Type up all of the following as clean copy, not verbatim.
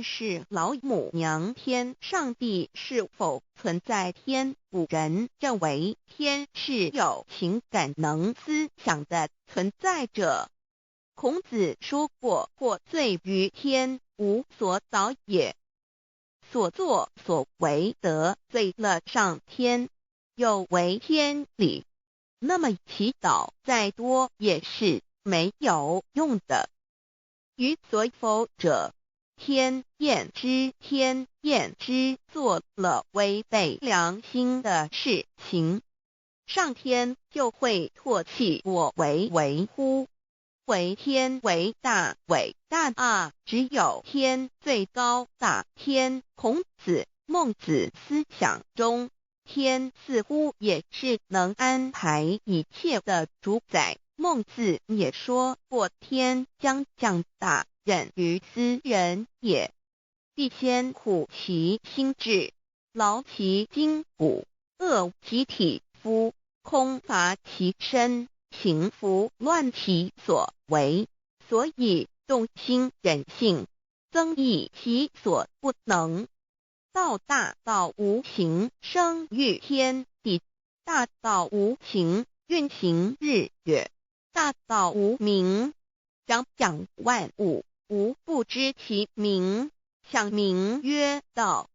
但是老母娘天上帝是否存在天？古人认为天是有情感能思想的存在者。孔子说过：或罪于天，无所导也。所作所为得罪了上天，有违天理，那么祈祷再多也是没有用的。予所否者，天厌之，天厌之，做了违背良心的事情，上天就会唾弃我为乎？为天为大，伟大啊！只有天最高大。天，孔子、孟子思想中，天似乎也是能安排一切的主宰。孟子也说过：天将降大任于斯人也，必先苦其心志，劳其筋骨，饿其体肤，空乏其身，行拂乱其所为，所以动心忍性，增益其所不能。道大道无形，生育天地；大道无情，运行日月；大道无名，长养万物，无不知其名，想名曰道。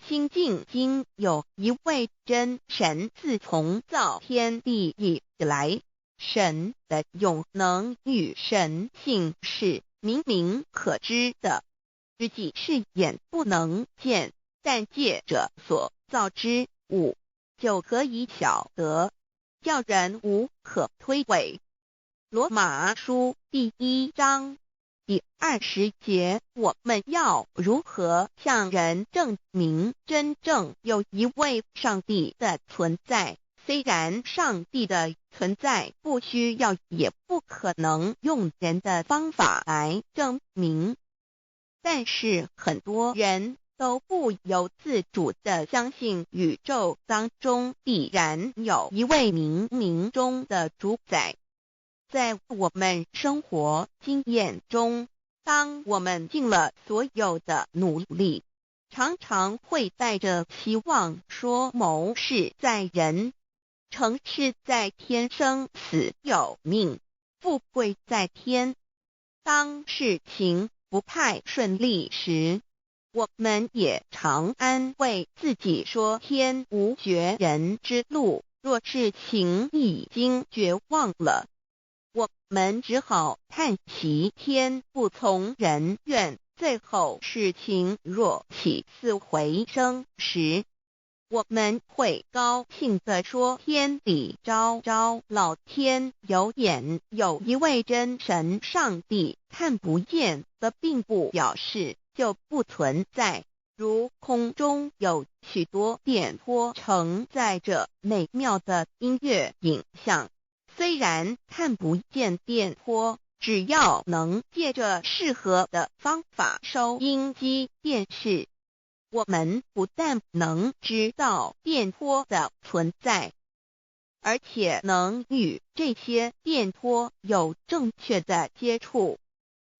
新晋经有一位真神，自从造天地以来，神的永能与神性是明明可知的，自己是眼不能见，但借着所造之物，就可以晓得，叫人无可推诿。罗马书第1章第20节，我们要如何向人证明真正有一位上帝的存在？虽然上帝的存在不需要也不可能用人的方法来证明，但是很多人都不由自主地相信宇宙当中必然有一位冥冥中的主宰。在我们生活经验中，当我们尽了所有的努力，常常会带着期望说谋事在人，成事在天，生死有命，富贵在天。当事情不太顺利时，我们也常安慰自己说天无绝人之路，若事情已经绝望了，我们只好叹息天不从人愿。最后事情若起死回生时，我们会高兴地说天理昭昭，老天有眼，有一位真神上帝，看不见的并不表示就不存在。如空中有许多电波承载着美妙的音乐影像，虽然看不见电波，只要能借着适合的方法收音机、电视，我们不但能知道电波的存在，而且能与这些电波有正确的接触。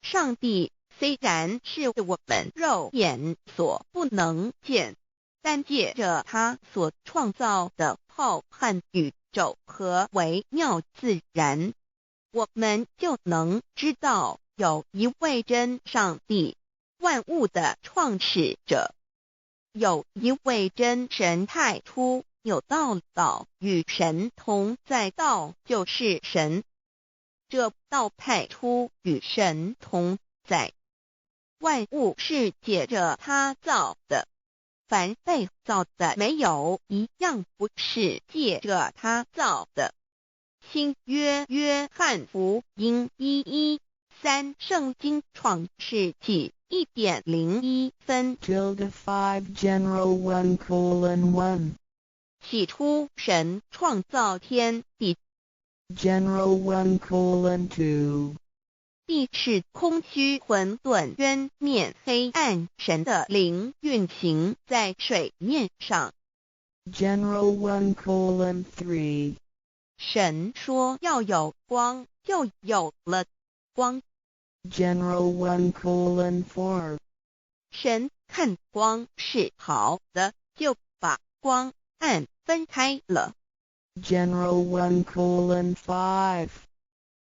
上帝虽然是我们肉眼所不能见，但借着他所创造的浩瀚宇宙和微妙自然，我们就能知道有一位真上帝，万物的创始者，有一位真神太初有道，道与神同在，道就是神，这道太初与神同在。万物是借着他造的，凡被造的没有一样不是借着他造的。新约约翰福音1:13，圣经创世纪1.01分 5 general 1:1 起初神创造天地， general 1:2 地是空虚混沌渊面黑暗，神的灵运行在水面上。 general 1:3 神说要有光，就有了光。 general 1:4神看光是好的，就把光暗分开了。General 1:5.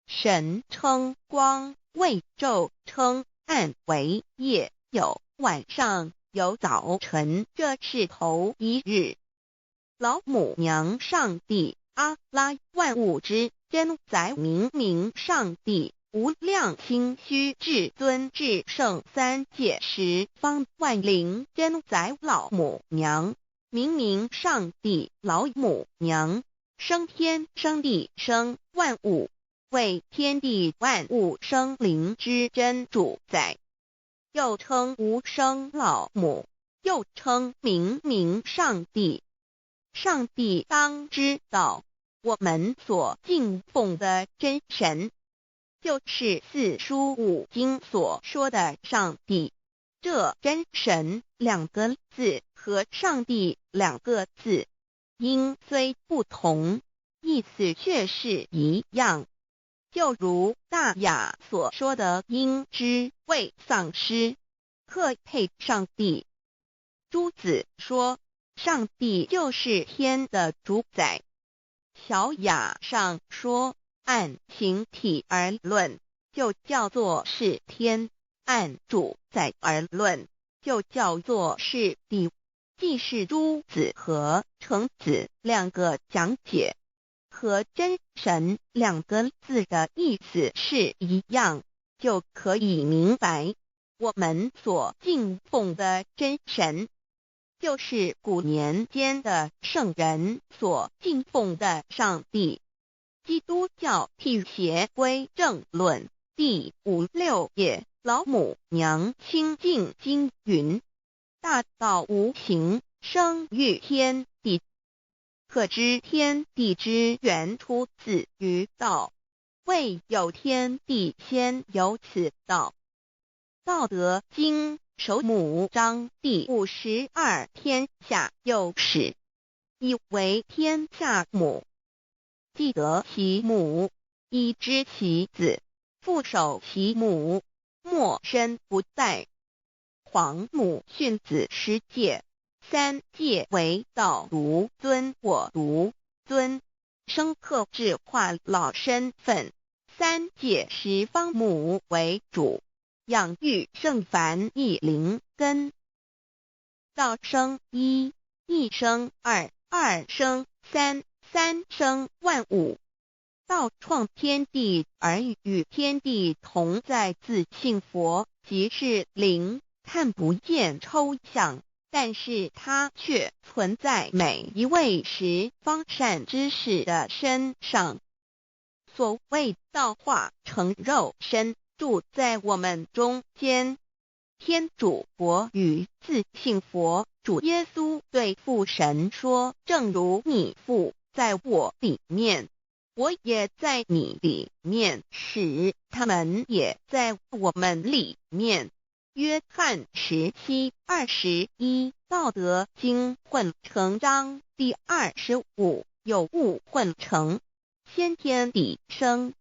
神称光为昼，称暗为夜，有晚上，有早晨，这是头一日。老母娘上帝，阿拉，万物之真宰，明明上帝，无量心虚至尊至圣三界十方万灵真宰老母娘，明明上帝老母娘，生天生地生万物，为天地万物生灵之真主宰，又称无生老母，又称明明上帝。上帝当知道，我们所敬奉的真神，就是四书五经所说的上帝。这真神两个字和上帝两个字，音虽不同，意思却是一样。就如大雅所说的鹰之谓丧尸，可配上帝。朱子说，上帝就是天的主宰。小雅上说，按形体而论，就叫做是天；按主宰而论，就叫做是地。既是朱子和程子两个讲解，和真神两个字的意思是一样，就可以明白，我们所敬奉的真神，就是古年间的圣人所敬奉的上帝。基督教辟邪归正论第56页，老母娘清净经云：大道无形，生育天地，可知天地之源出自于道，未有天地，先有此道。道德经首母章第52，天下有始，以为天下母。既得其母，以知其子，父守其母，莫身不在。皇母训子十戒，三戒为道如尊我如尊，生克制化老身份。三戒十方母为主，养育圣凡一灵根。道生一，一生二，二生三，三生万物。道创天地而与天地同在，自性佛，即是灵，看不见抽象，但是它却存在每一位十方善知识的身上。所谓道化成肉身，住在我们中间。天主佛与自性佛主耶稣对父神说，正如你父在我里面，我也在你里面，使他们也在我们里面。约翰17:21，道德经混成章第25，有物混成，先天地生，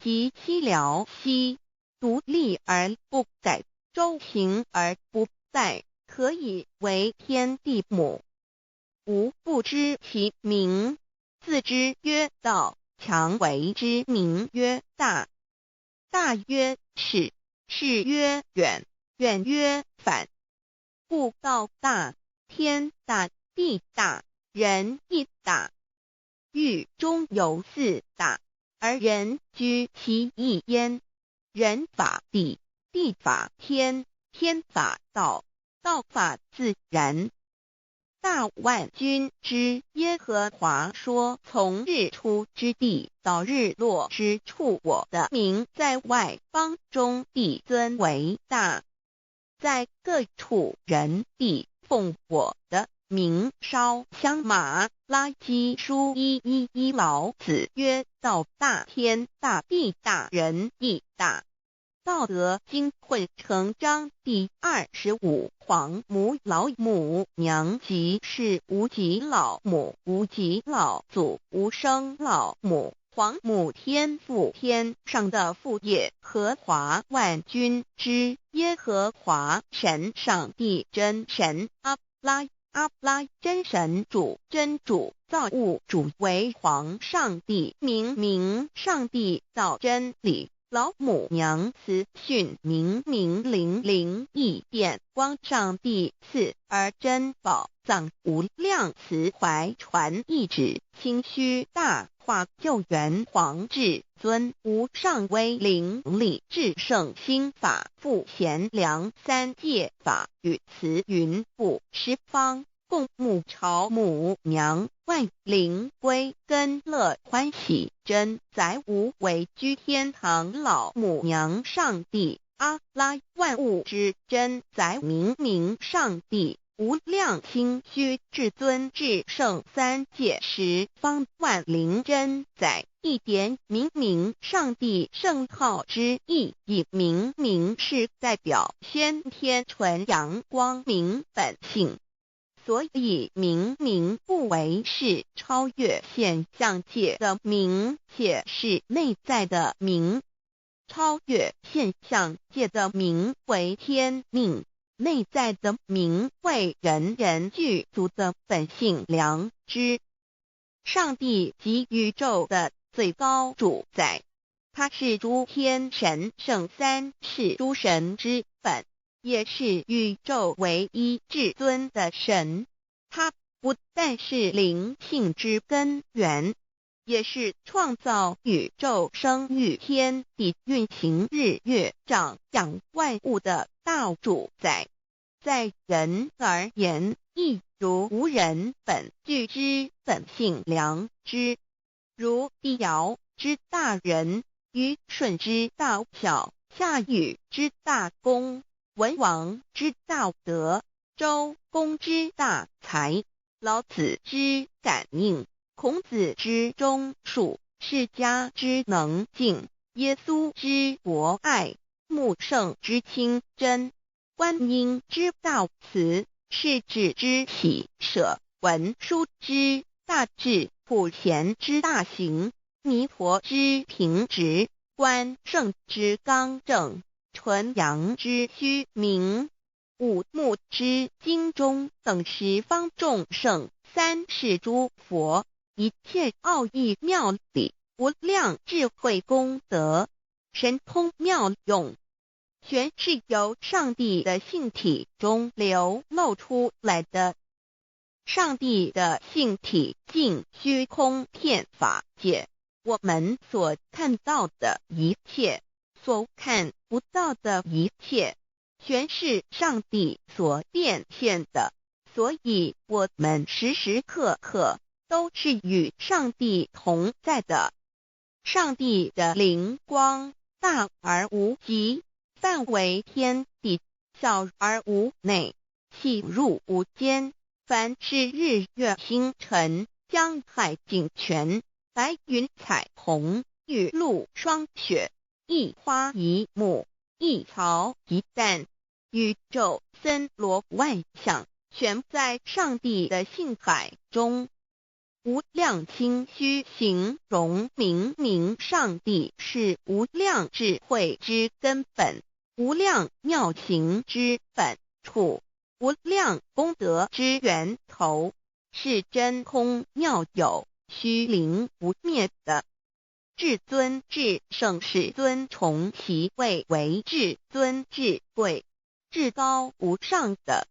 即七辽息，独立而不改，周行而不殆，可以为天地母。吾不知其名，自之曰道，强为之名曰大。大曰始，始曰远，远曰反。故道大，天大，地大，人亦大。狱中有四大，而人居其一焉。人法地，地法天，天法道，道法自然。大万军之耶和华说，从日出之地到日落之处，我的名在外邦中必尊为大。在各处人必奉我的名烧香马拉基书1:11，老子曰：道大，天大，地大，人亦大。道德经混成章第25，皇母老母娘，即是无极老母，无极老祖，无生老母，皇母天父，天上的父耶和华万军之耶和华神，上帝真神，阿拉真神主，真主，造物主，为皇上帝，明上帝造真理，老母娘慈训，明灵异变光，上帝赐而真宝藏，无量慈怀传懿旨，清虚大化救援，皇至尊无上威灵力，至圣心法，复贤良，三界法与慈云布十方，共沐朝母娘，万灵归根乐欢喜，真载无为居天堂，老母娘上帝，阿拉万物之真载，明上帝，无量清虚至尊至圣，三界十方万灵真载，一点明上帝圣号之意义，明是代表先天纯阳光明本性，所以明不为是超越现象界的明，且是内在的明。超越现象界的明为天命，内在的明为人具足的本性良知。上帝即宇宙的最高主宰，他是诸天神圣三世诸神之本，也是宇宙唯一至尊的神。他不但是灵性之根源，也是创造宇宙生育天地运行日月长养万物的大主宰。在人而言，亦如无人本具之本性良知，如帝尧之大仁，虞舜之大巧，夏禹之大功，文王之大德，周公之大才，老子之感应，孔子之忠恕，释迦之能静，耶稣之博爱，穆圣之清真，观音之大慈，世子之喜舍，文殊之大智，普贤之大行，弥陀之平直，关圣之刚正，纯阳之虚明，五目之精中，等十方众圣，三世诸佛，一切奥义妙理，无量智慧功德，神通妙用，全是由上帝的性体中流露出来的。上帝的性体尽虚空遍法界，我们所看到的一切，所看不到的一切，全是上帝所变现的，所以我们时时刻刻都是与上帝同在的。上帝的灵光大而无极，范围天地，小而无内，细入无间。凡是日月星辰，江海井泉，白云彩虹，雨露霜雪，一花一木，一草一蛋，宇宙森罗万象，全在上帝的性海中。无量清虚形容明上帝是无量智慧之根本，无量妙行之本处，无量功德之源头，是真空妙有，虚灵不灭的。至尊至圣世尊崇其位为至尊至贵，至高无上的，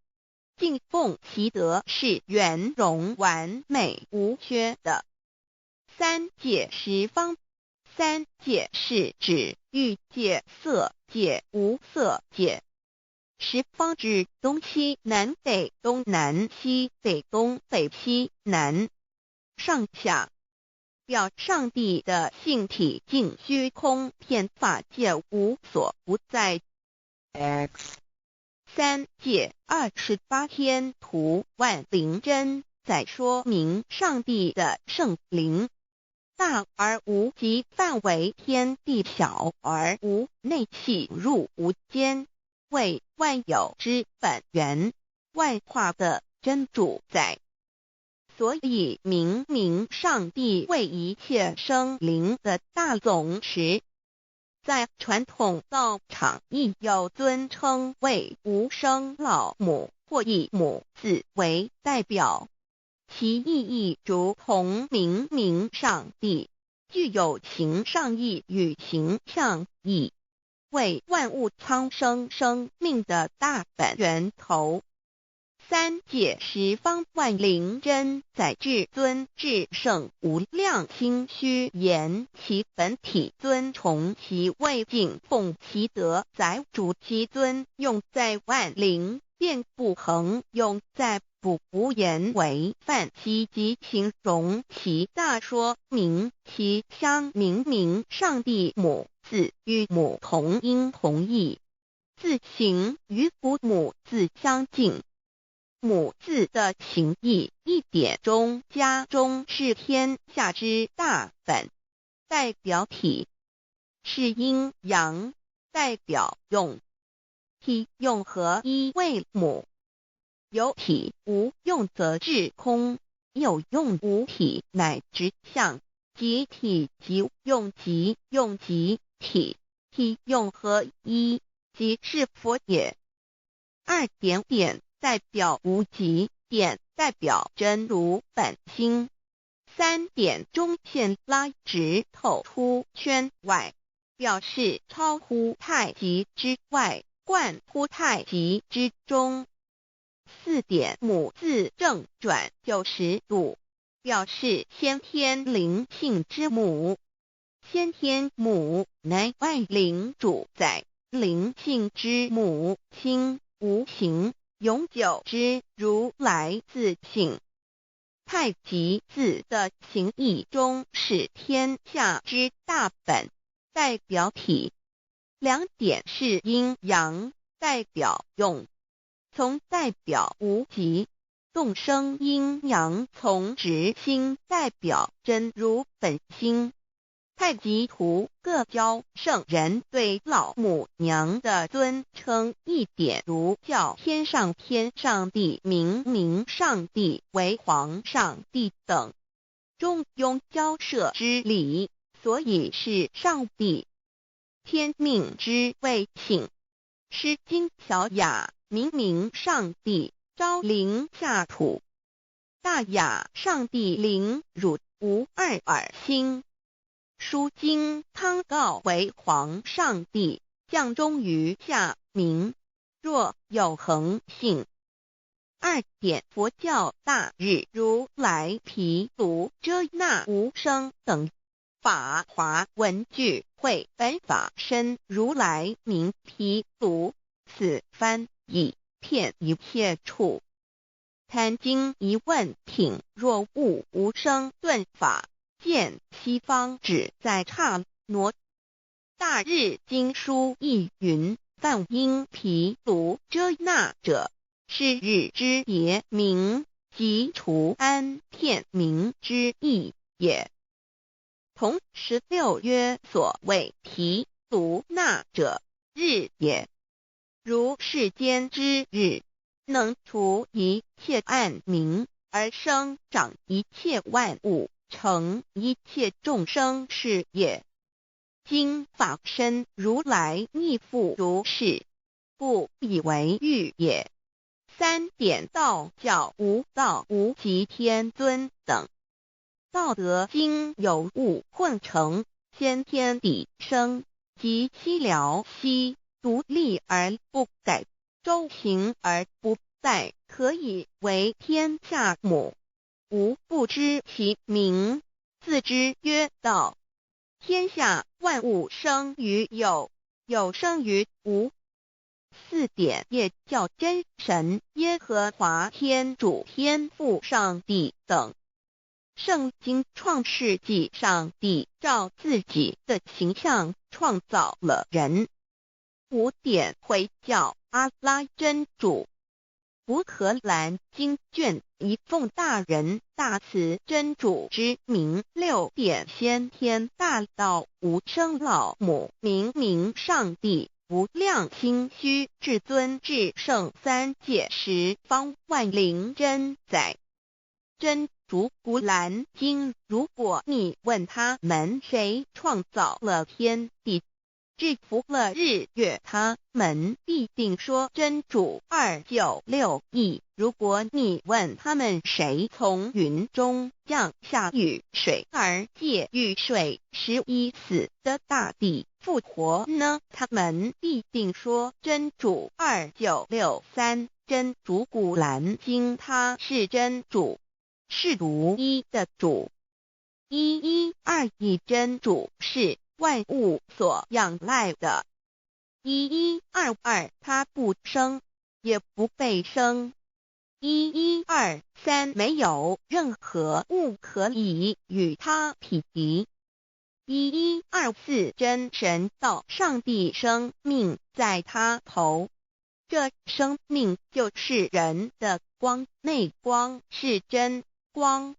敬奉其德是圆融完美无缺的。三界十方，三界是指欲界、色界、无色界。十方指东西南北东南西北东北西南上下，表上帝的性体尽虚空遍法界无所不在。 X 三界28天图万灵真在说明上帝的圣灵大而无极，范围天地，小而无内，细入无间，为万有之本源，万化的真主宰。所以明明上帝为一切生灵的大总持。在传统道场亦有尊称为无生老母，或以母字为代表，其意义如同明明上帝，具有形上义与形象义，为万物苍生生命的大本源头。三界十方万灵真在至尊至圣无量心虚言其本体尊崇其位敬奉其德载主其尊，用在万灵便不恒，用在不无言为范其及形容其大，说明其相明明上帝母字与母同音同义，字形与父母字相近。母字的情义一点中家中是天下之大本，代表体是阴阳，代表用，体用合一为母。有体无用则至空，有用无体乃直相，即体即用即用即体，体用合一即是佛也。二点点代表无极，点代表真如本心，三点中线拉直透出圈外，表示超乎太极之外，贯乎太极之中。四点母字正转90度，表示先天灵性之母。先天母乃外灵主宰，灵性之母心无形，永久之如来自性。太极字的形义中是天下之大本，代表体。两点是阴阳，代表用，从代表无极，动生阴阳从直心代表真如本心。太极图各教圣人对老母娘的尊称，一点如叫天上帝、明明上帝为皇上帝等，中庸交涉之理，所以是上帝。天命之谓请，诗经小雅明明上帝昭灵下土，大雅上帝灵汝无二耳心。书经汤告为皇上帝，降中于下民，若有恒性。二点佛教大日如来毗卢遮那无生等法华文具会本法身如来名毗卢，此翻译遍一切处。贪经一问品，若悟无生顿法，见西方只在刹那。大日经书亦云，梵音毗卢遮那者，是日之别名，即除安片名之意也。同16曰所谓毗卢那者，日也。如世间之日，能除一切暗明，而生长一切万物，成一切众生是也。今法身如来亦复如是，不以为喻也。三点道教无道无极天尊等，道德经有物混成，先天地生，即悉了悉，独立而不改，周行而不殆，可以为天下母。吾不知其名，自之曰道。天下万物生于有，有生于无。四点也叫真神、耶和华天主、天父上帝等。圣经创世纪，上帝照自己的形象创造了人。五点回教阿拉真主。乌克兰经卷一奉大人大慈真主之名。六点先天大道无生老母明明上帝无量心虚至尊至圣三界十方万灵真在。真竹古兰经，如果你问他们谁创造了天地，制服了日月，他们必定说真主296亿。如果你问他们谁从云中降下雨水而借雨水使已死的大地复活呢，他们必定说真主2963。真主古兰经，他是真主，是独一的主112真主是万物所仰赖的1122，他不生也不被生1123，没有任何物可以与他匹敌1124，真神道上帝生命在他头，这生命就是人的光，内光是真光，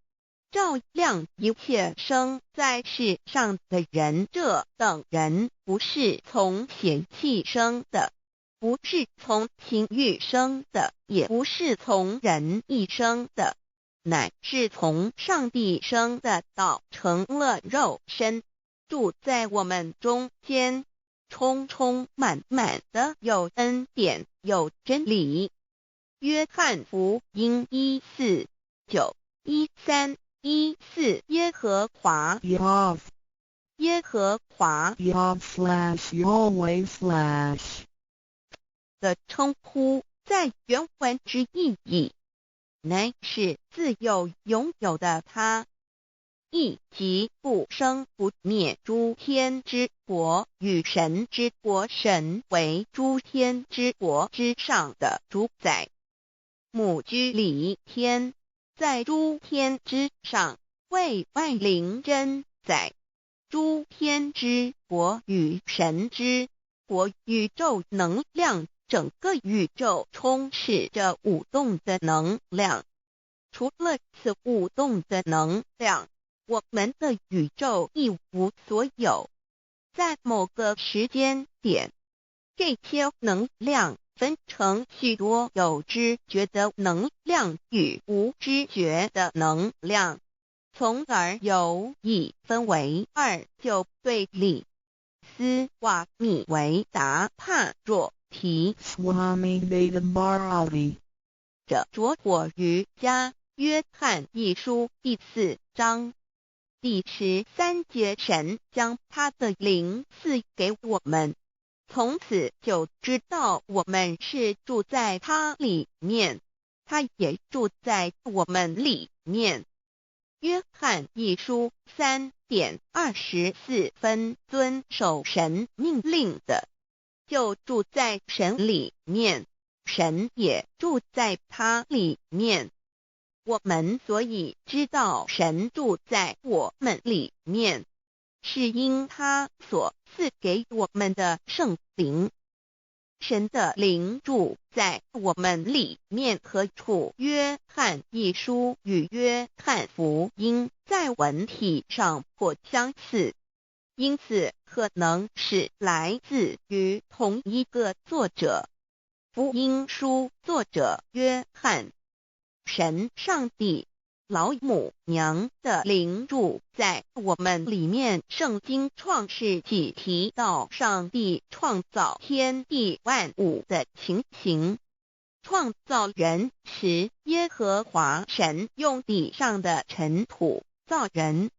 照亮一切生在世上的人。这等人不是从血气生的，不是从情欲生的，也不是从人意生的，乃是从上帝生的道成了肉身，住在我们中间，充充满满的有恩典有真理。约翰福音1491314，耶和华 Yav 耶和华 Yav/Yahweh/ 的称呼，在原文之意义，乃是自有拥有的他，亦即不生不灭诸天之国与神之国，神为诸天之国之上的主宰，母居里天，在诸天之上，为万灵真宰。诸天之国与神之国，宇宙能量，整个宇宙充斥着舞动的能量。除了此舞动的能量，我们的宇宙一无所有。在某个时间点，这些能量分成许多有知觉的能量与无知觉的能量，从而有一分为二，就对立。斯瓦米维达帕若提 Swami Vedabharati 着着火于家，约翰一书第4章第13节，神将他的灵赐给我们，从此就知道我们是住在他里面，他也住在我们里面。约翰一书3:24，遵守神命令的，就住在神里面，神也住在他里面。我们所以知道神住在我们里面，是因他所赐给我们的圣灵。神的灵住在我们里面何处？约翰一书与约翰福音在文体上颇相似，因此可能是来自于同一个作者。福音书作者约翰，神上帝老母娘的灵住在我们里面。圣经创世纪提到上帝创造天地万物的情形，创造人时，耶和华神用地上的尘土造人，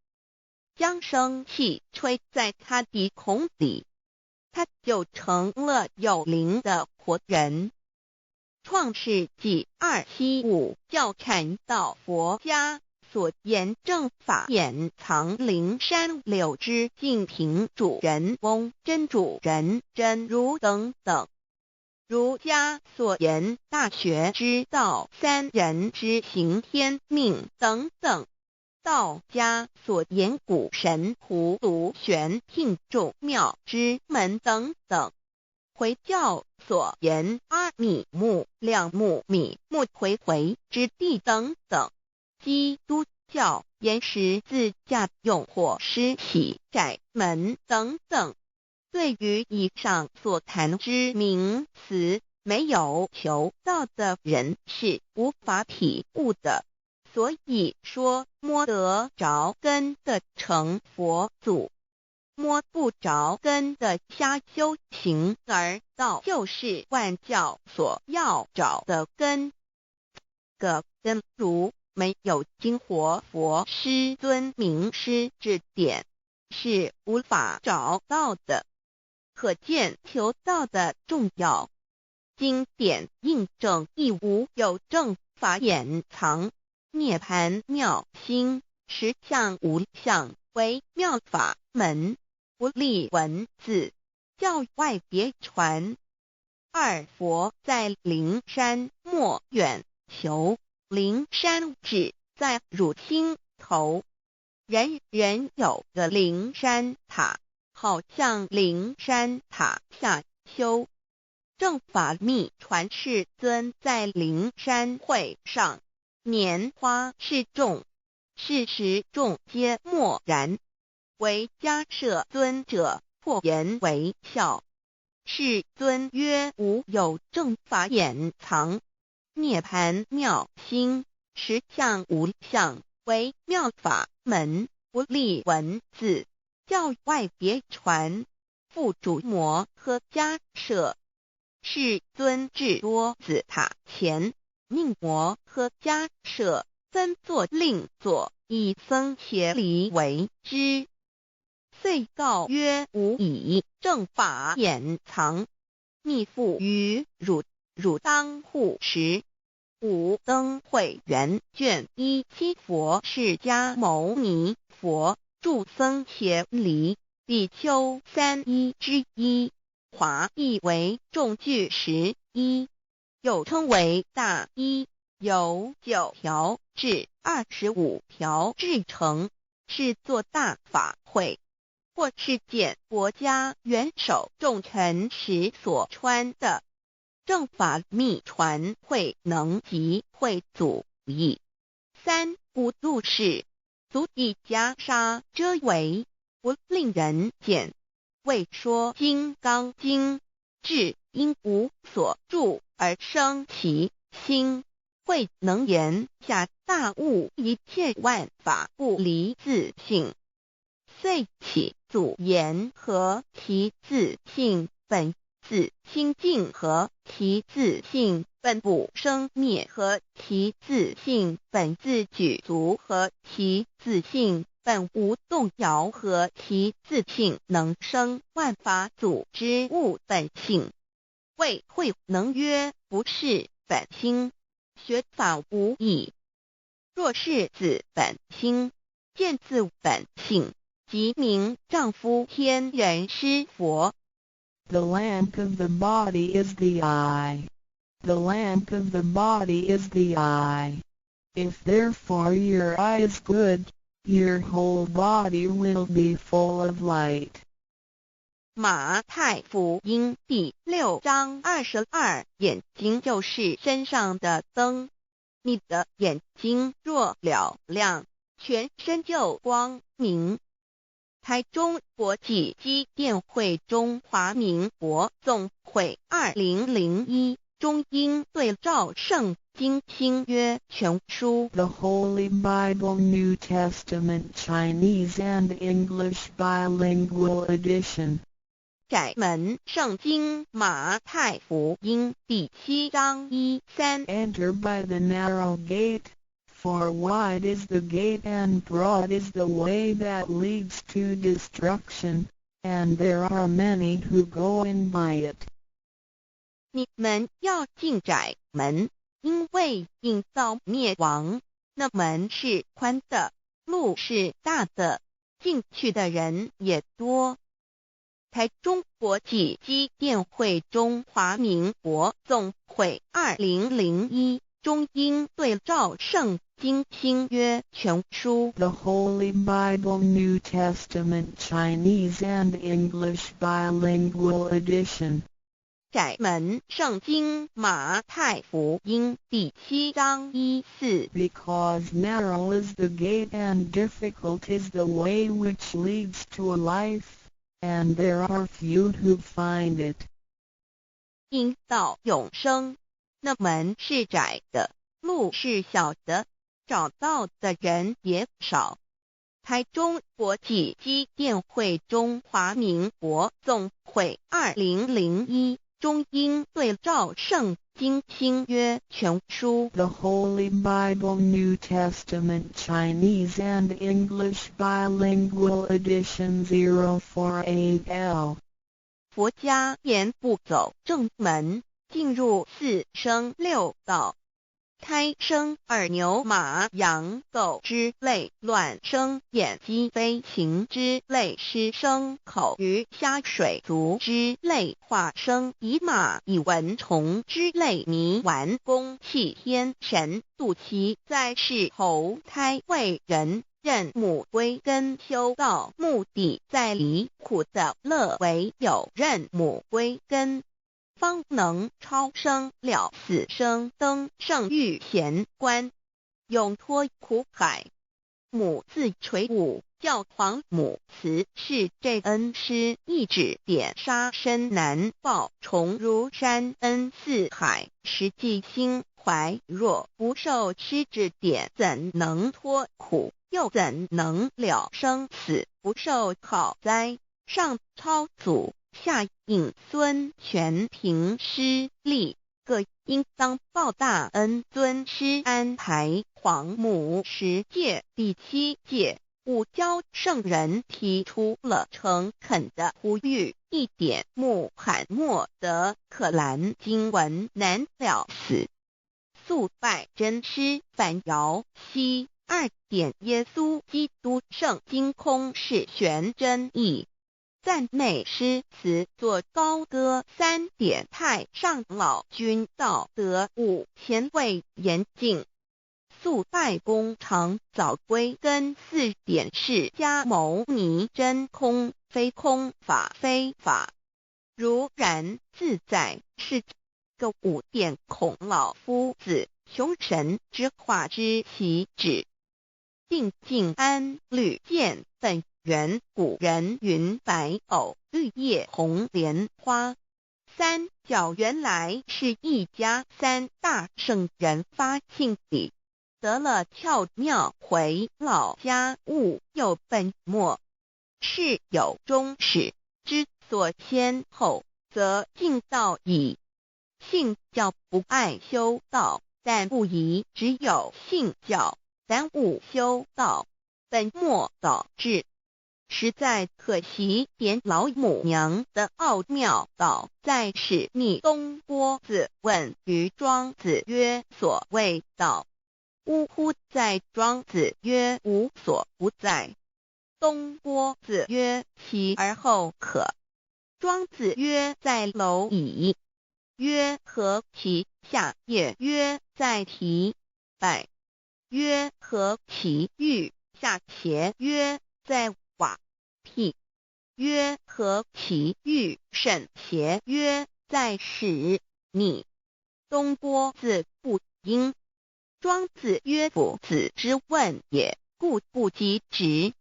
将生气吹在他鼻孔里，他就成了有灵的活人。创世纪275教阐到佛家所言正法掩藏灵山柳之净瓶主人翁真主人真如等等。儒家所言大学之道三人之行天命等等。道家所言古神荼毒玄牝众妙之门等等。回教所言阿米木、亮木、米木回回之地等等。基督教言十字架用火施洗窄门等等。对于以上所谈之名词，没有求道的人是无法体悟的。所以说摸得着根的成佛祖，摸不着根的瞎修行而道，就是万教所要找的根。个根如没有经活佛师尊名师指点，是无法找到的。可见求道的重要。经典印证亦无有正法掩藏，涅盘妙心，实相无相，为妙法门，不立文字，教外别传。二佛在灵山莫远求，灵山只在汝心头，人人有个灵山塔，好像灵山塔下修。正法密传世尊在灵山会上，拈花示众，是时众皆默然，唯迦摄尊者破颜为笑。世尊曰：无有正法掩藏，涅盘妙心，实相无相，为妙法门，不立文字，教外别传。复主摩诃迦摄。世尊至多子塔前，命摩诃迦摄分座令座，以僧伽梨为之。遂告曰：吾以正法掩藏，密付于汝，汝当护持。五灯会元卷17佛释迦牟尼佛著僧伽梨比丘31之一，华译为众句11，又称为大一，由9条至25条制成，是作大法会，或是见国家元首重臣时所穿的。正法密传会能及会祖义。三不入世，足以袈裟遮围，不令人见。为说金刚经，至因无所住而生其心，慧能言下大悟，一切万法不离自性。遂起祖言和其自性本自清净和其自性本不生灭和其自性本自具足和其自性本无动摇和其自性能生万法组之物本性。谓慧能曰：不是本心，学法无益。若是自本心，见自本性，即名丈夫天人师佛。The lamp of the body is the eye. The lamp of the body is the eye. If therefore your eye is good, your whole body will be full of light. 马太福音第6章22，眼睛就是身上的灯。你的眼睛若了亮，全身就光明。台中国际机电会中华民国总会2001中英对照圣经新约全书 The Holy Bible New Testament Chinese and English Bilingual Edition. 窄门圣经马太福音第7章1-3 Enter by the narrow gate, for wide is the gate and broad is the way that leads to destruction, and there are many who go in by it. 你们要进窄门，因为引到灭亡。那门是宽的，路是大的，进去的人也多。台中国际机电会中华民国总会2001中英对照圣经新约全书 The Holy Bible New Testament Chinese and English Bilingual Edition. 窄门圣经马太福音第7章1-4 Because narrow is the gate and difficult is the way which leads to life, and there are few who find it. 因到永生，那门是窄的，路是小的，找到的人也少。台中国际机电会中华民国总会2001中英对照圣经新约全书 The Holy Bible New Testament Chinese and English Bilingual Edition 048L 佛家言不走正门，进入四生六道。胎生耳牛马羊狗之类，卵生眼鸡飞禽之类，湿生口鱼虾水族之类，化生以马以蚊虫之类，泥丸公气天神，度其在世投胎为人，任母归根修道，目的在离苦的乐为有任母归根，方能超生了死生，登圣域贤官，永脱苦海。母字垂武，教皇母慈是这恩师，一指点杀身难报，重如山恩四海，实际心怀若不受师指点，怎能脱苦，又怎能了生死，不受好灾。上超祖，下应孙权凭师力，各应当报大恩。尊师安排皇母10诫，第7诫五教圣人提出了诚恳的呼吁，一点穆罕默德可兰经文难了死，肃拜真师反摇西2点耶稣基督圣经空是玄真义，赞美诗词作高歌3点太上老君道德5前卫严谨，肃拜公常早归根4点释迦牟尼真空非空法非法，如然自在是个5点孔老夫子雄神之化之其旨，定静安律见本源，古人云白藕绿叶红莲花。三角原来是一家3大圣人发庆礼，得了窍妙，回老家务有本末，事有终始，之所先后，则敬道矣。信教不爱修道，但不宜只有信教，耽误修道，本末倒置。实在可惜，点老母娘的奥妙道在使逆东郭子问于庄子曰：所谓道，呜呼！在庄子曰：无所不在。东郭子曰：其而后可。庄子曰：在蝼蚁。曰：何其下也？曰：在蹄。百。曰：何其欲下且？曰：在瓦辟。曰：何其欲甚且？曰：在使逆。东郭子不应。庄子曰：夫子之问也，故不及直。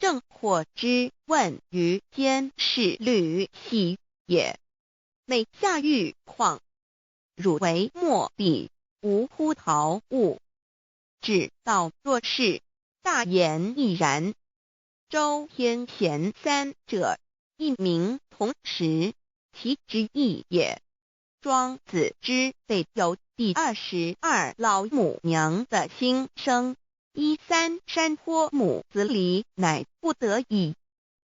正或之问于监视律系也。每下欲况，汝为莫必，无乎陶物。指道若是，大言亦然。周天贤3者，一名同时，其之义也。庄子之备有第22老母娘的心声，13山坡母子礼，乃不得已。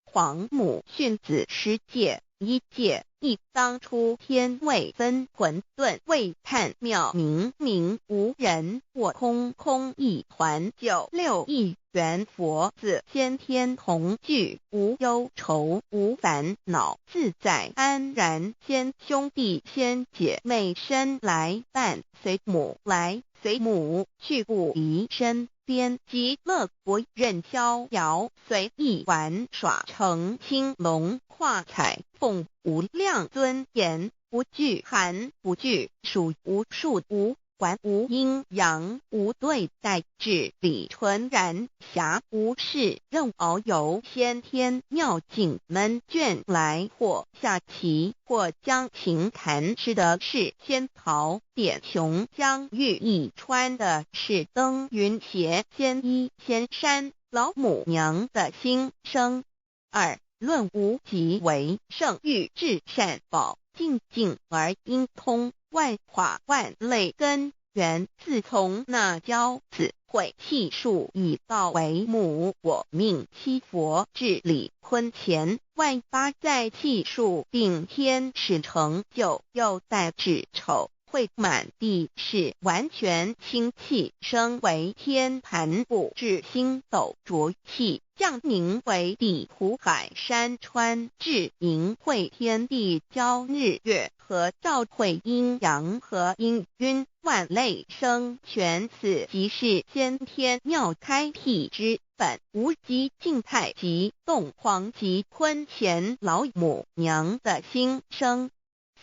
皇母训子10诫，1诫亦当初天未分，混沌未探，妙明明无人，我空空一团，96亿元佛子，先天同聚，无忧愁无烦恼，自在安然。先兄弟先姐妹生来伴，随母来随母去，不离身边。极乐国任逍遥，随意玩耍，成青龙画彩凤，无量尊严，不惧寒不惧暑，无数无观无阴阳，无对待，至理纯然，暇无事，任遨游，先天妙境门卷来，或下棋，或将琴弹，吃的是仙桃点琼浆玉一川的是登云斜仙衣仙山老母娘的心声。二论无极为圣域至善宝，静静而应通，万化万类根源，自从那骄子会气数以道为母，我命七佛至理坤前，万八在气数并天使成就，又待至丑会满地是完全清气，升为天盘部至星斗浊气，降凝为地湖海山川，至盈会天地交日月和照会阴阳和阴晕万类生全，此即是先天妙开辟之本，无极静态及动黄及坤乾老母娘的心声。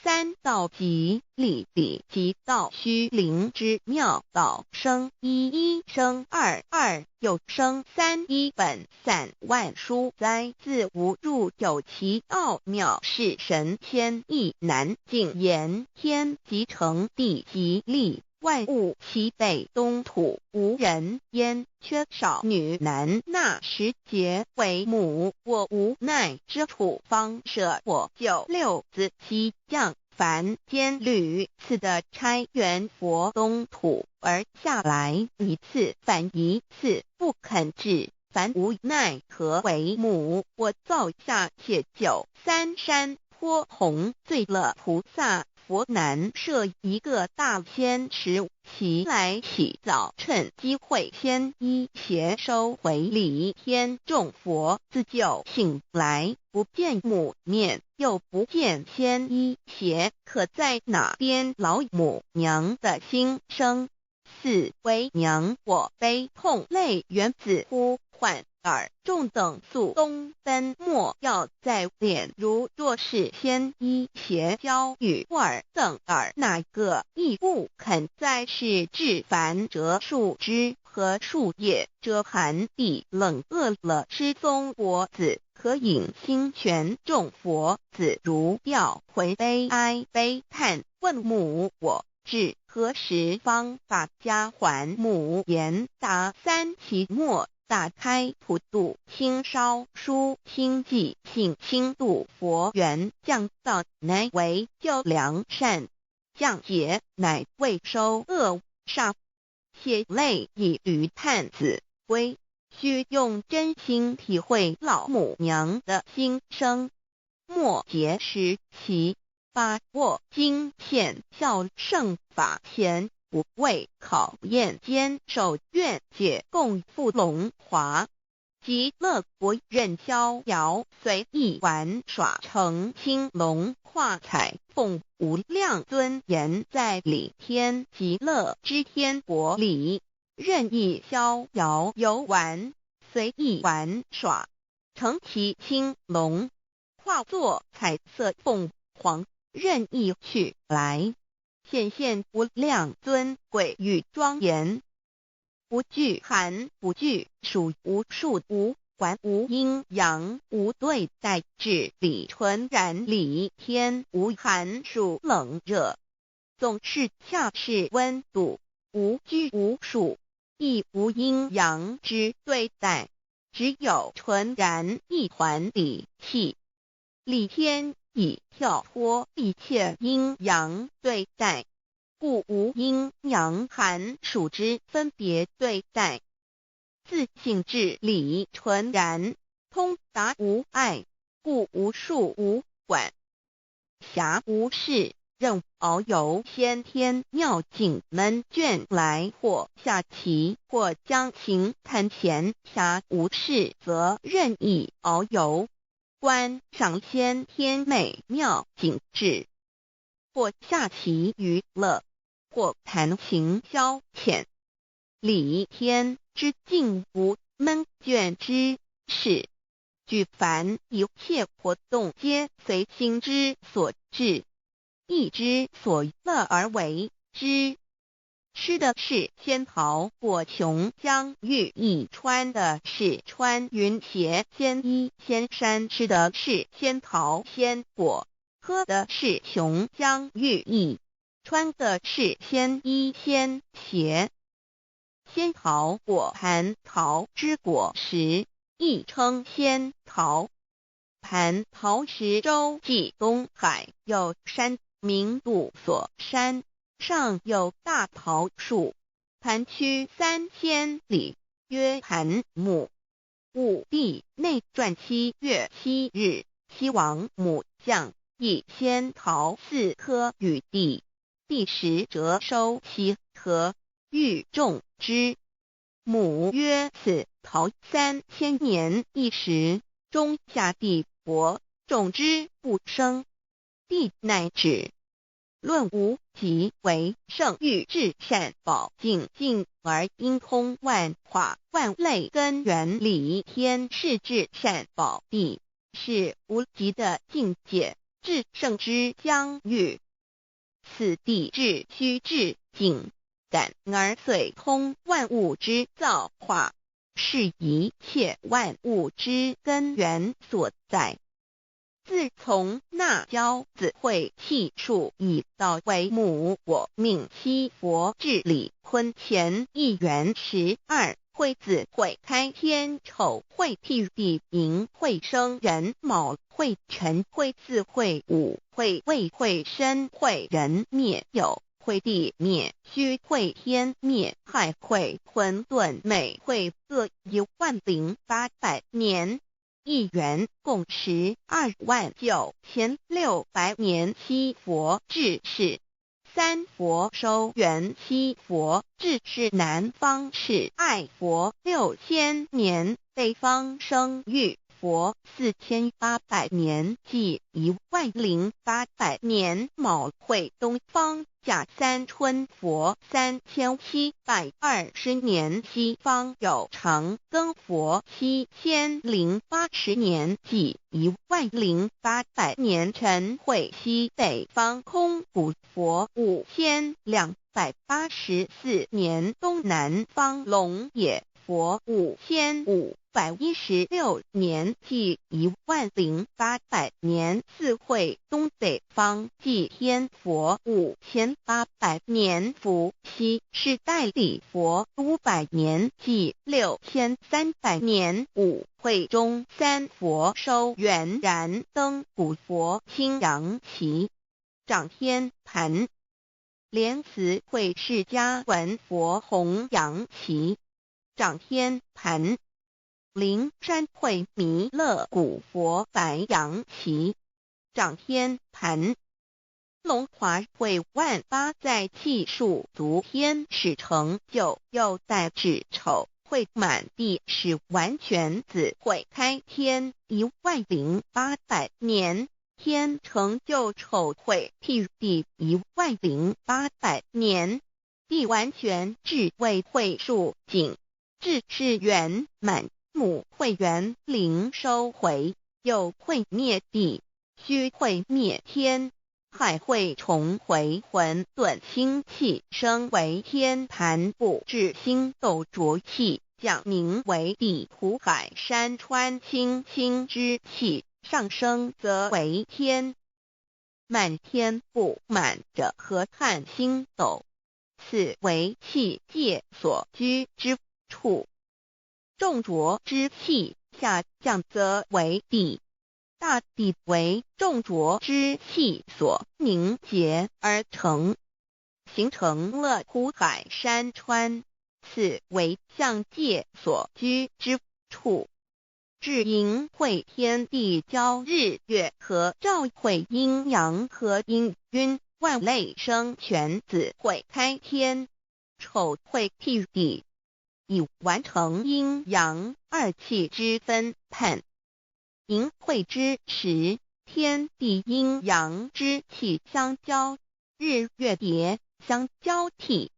三道即理理即道虚灵之妙道生一，一生二，二又生三，一本散万殊哉，自无入有其奥妙，是神仙亦难尽言。天即成，地即立，万物其北东土，无人焉，缺少女男，那时节为母，我无奈之处，方舍我九六子七将凡间屡次的差援佛东土，而下来一次反一次不肯治，凡无奈何为母，我造下且九三山颇弘罪了菩萨，佛难设一个大仙池，其来洗澡，趁机会先一邪收回礼天众佛，自就醒来，不见母面，又不见先一邪，可在哪边老母娘的心声？四为娘我悲痛泪源自呼唤耳众等宿东奔，莫要在脸，如若是先一邪教与尔等耳，哪个亦不肯在是至凡折树枝和树叶，遮寒地冷，饿了吃松果子，可饮清泉，众佛子如吊回悲哀悲叹，问母我至何时方把家还母？言答三期末，打开普度清烧书清寂性清度佛缘，降道乃为救良善，降劫乃为收恶煞，血泪以余叹子归，须用真心体会老母娘的心声，莫结识其把握经现效圣法前，不为考验坚守愿解共赴龙华，极乐国任逍遥随意玩耍，成青龙化彩凤，无量尊严在理天极乐之天国里，任意逍遥游玩，随意玩耍，成其青龙，化作彩色凤凰，任意去来，显现无量尊贵与庄严，不惧寒，不惧暑，无数无管，无阴阳，无对待，至理纯然理天，无寒暑冷热，总是恰是温度，无拘无束，亦无阴阳之对待，只有纯然一团理气。理天以跳脱一切阴阳对待，故无阴阳寒暑之分别对待，自性至理纯然，通达无碍，故无束无管，暇无事，任遨游先天妙境门卷来，或下棋，或将琴弹弦，暇无事则任意遨游，观赏先天美妙景致，或下棋娱乐，或弹琴消遣，理天之境无闷倦之事，举凡一切活动皆随心之所至，意之所乐而为之。吃的是仙桃果琼浆玉液，穿的是穿云鞋仙衣仙衫，吃的是仙桃仙果，喝的是琼浆玉液，穿的是仙衣仙鞋。仙桃果蟠桃之果实，亦称仙桃。蟠桃实洲际东海有山，名杜索山，上有大桃树，盘曲3000里，曰盘木。武帝内传7月7日，西王母将以仙桃4颗与帝，帝时折收其核，欲种之。母曰：此桃3000年一时，中下地薄，种之不生。帝乃止。论无极为圣域至善宝净净而因通万化万类根源理天是至善宝地，是无极的境界，至圣之疆域。此地至虚至静，感而遂通万物之造化，是一切万物之根源所在。自从那骄子会气数以道为母，我命七佛治理坤乾一元12，会子会开天丑会辟地寅会生人卯会辰会巳会午会未会申会人灭酉会地灭戌会天灭亥会混沌每会各10800年。一元共129600年。七佛治世，三佛收元，七佛治世南方是爱佛6000年，北方生玉佛4800年，即10800年。卯会东方甲三春佛3720年，西方有长庚佛7080年，即10800年。辰会西北方空谷佛5284年，东南方龙野佛5516年，即10800年。四会东北方祭天佛5800年，伏羲是代理佛500年，即6300年。五会中三佛收元然灯古佛青阳旗，掌天盘。莲慈会释迦文佛红阳旗，掌天盘。灵山会弥勒古佛白阳旗，掌天盘。龙华会万八载气数足天使成就，又代指丑会满地是完全子会开天10800年，天成就丑会辟地10800年，地完全至为会数尽，至是圆满。母会元灵收回，又会灭地，戌会灭天，亥会重回混沌星气，生为天盘部，至星斗浊气，降名为地土海山川清清之气，上升则为天。满天不满者何叹星斗，此为气界所居之处。重浊之气下降则为地，大地为重浊之气所凝结而成，形成了土海山川，此为象界所居之处。至寅会天地交日月和照会阴阳和阴晕，万类生全子会开天，丑会辟地，以完成阴阳二气之分判。寅会之时，天地阴阳之气相交，日月叠相交替，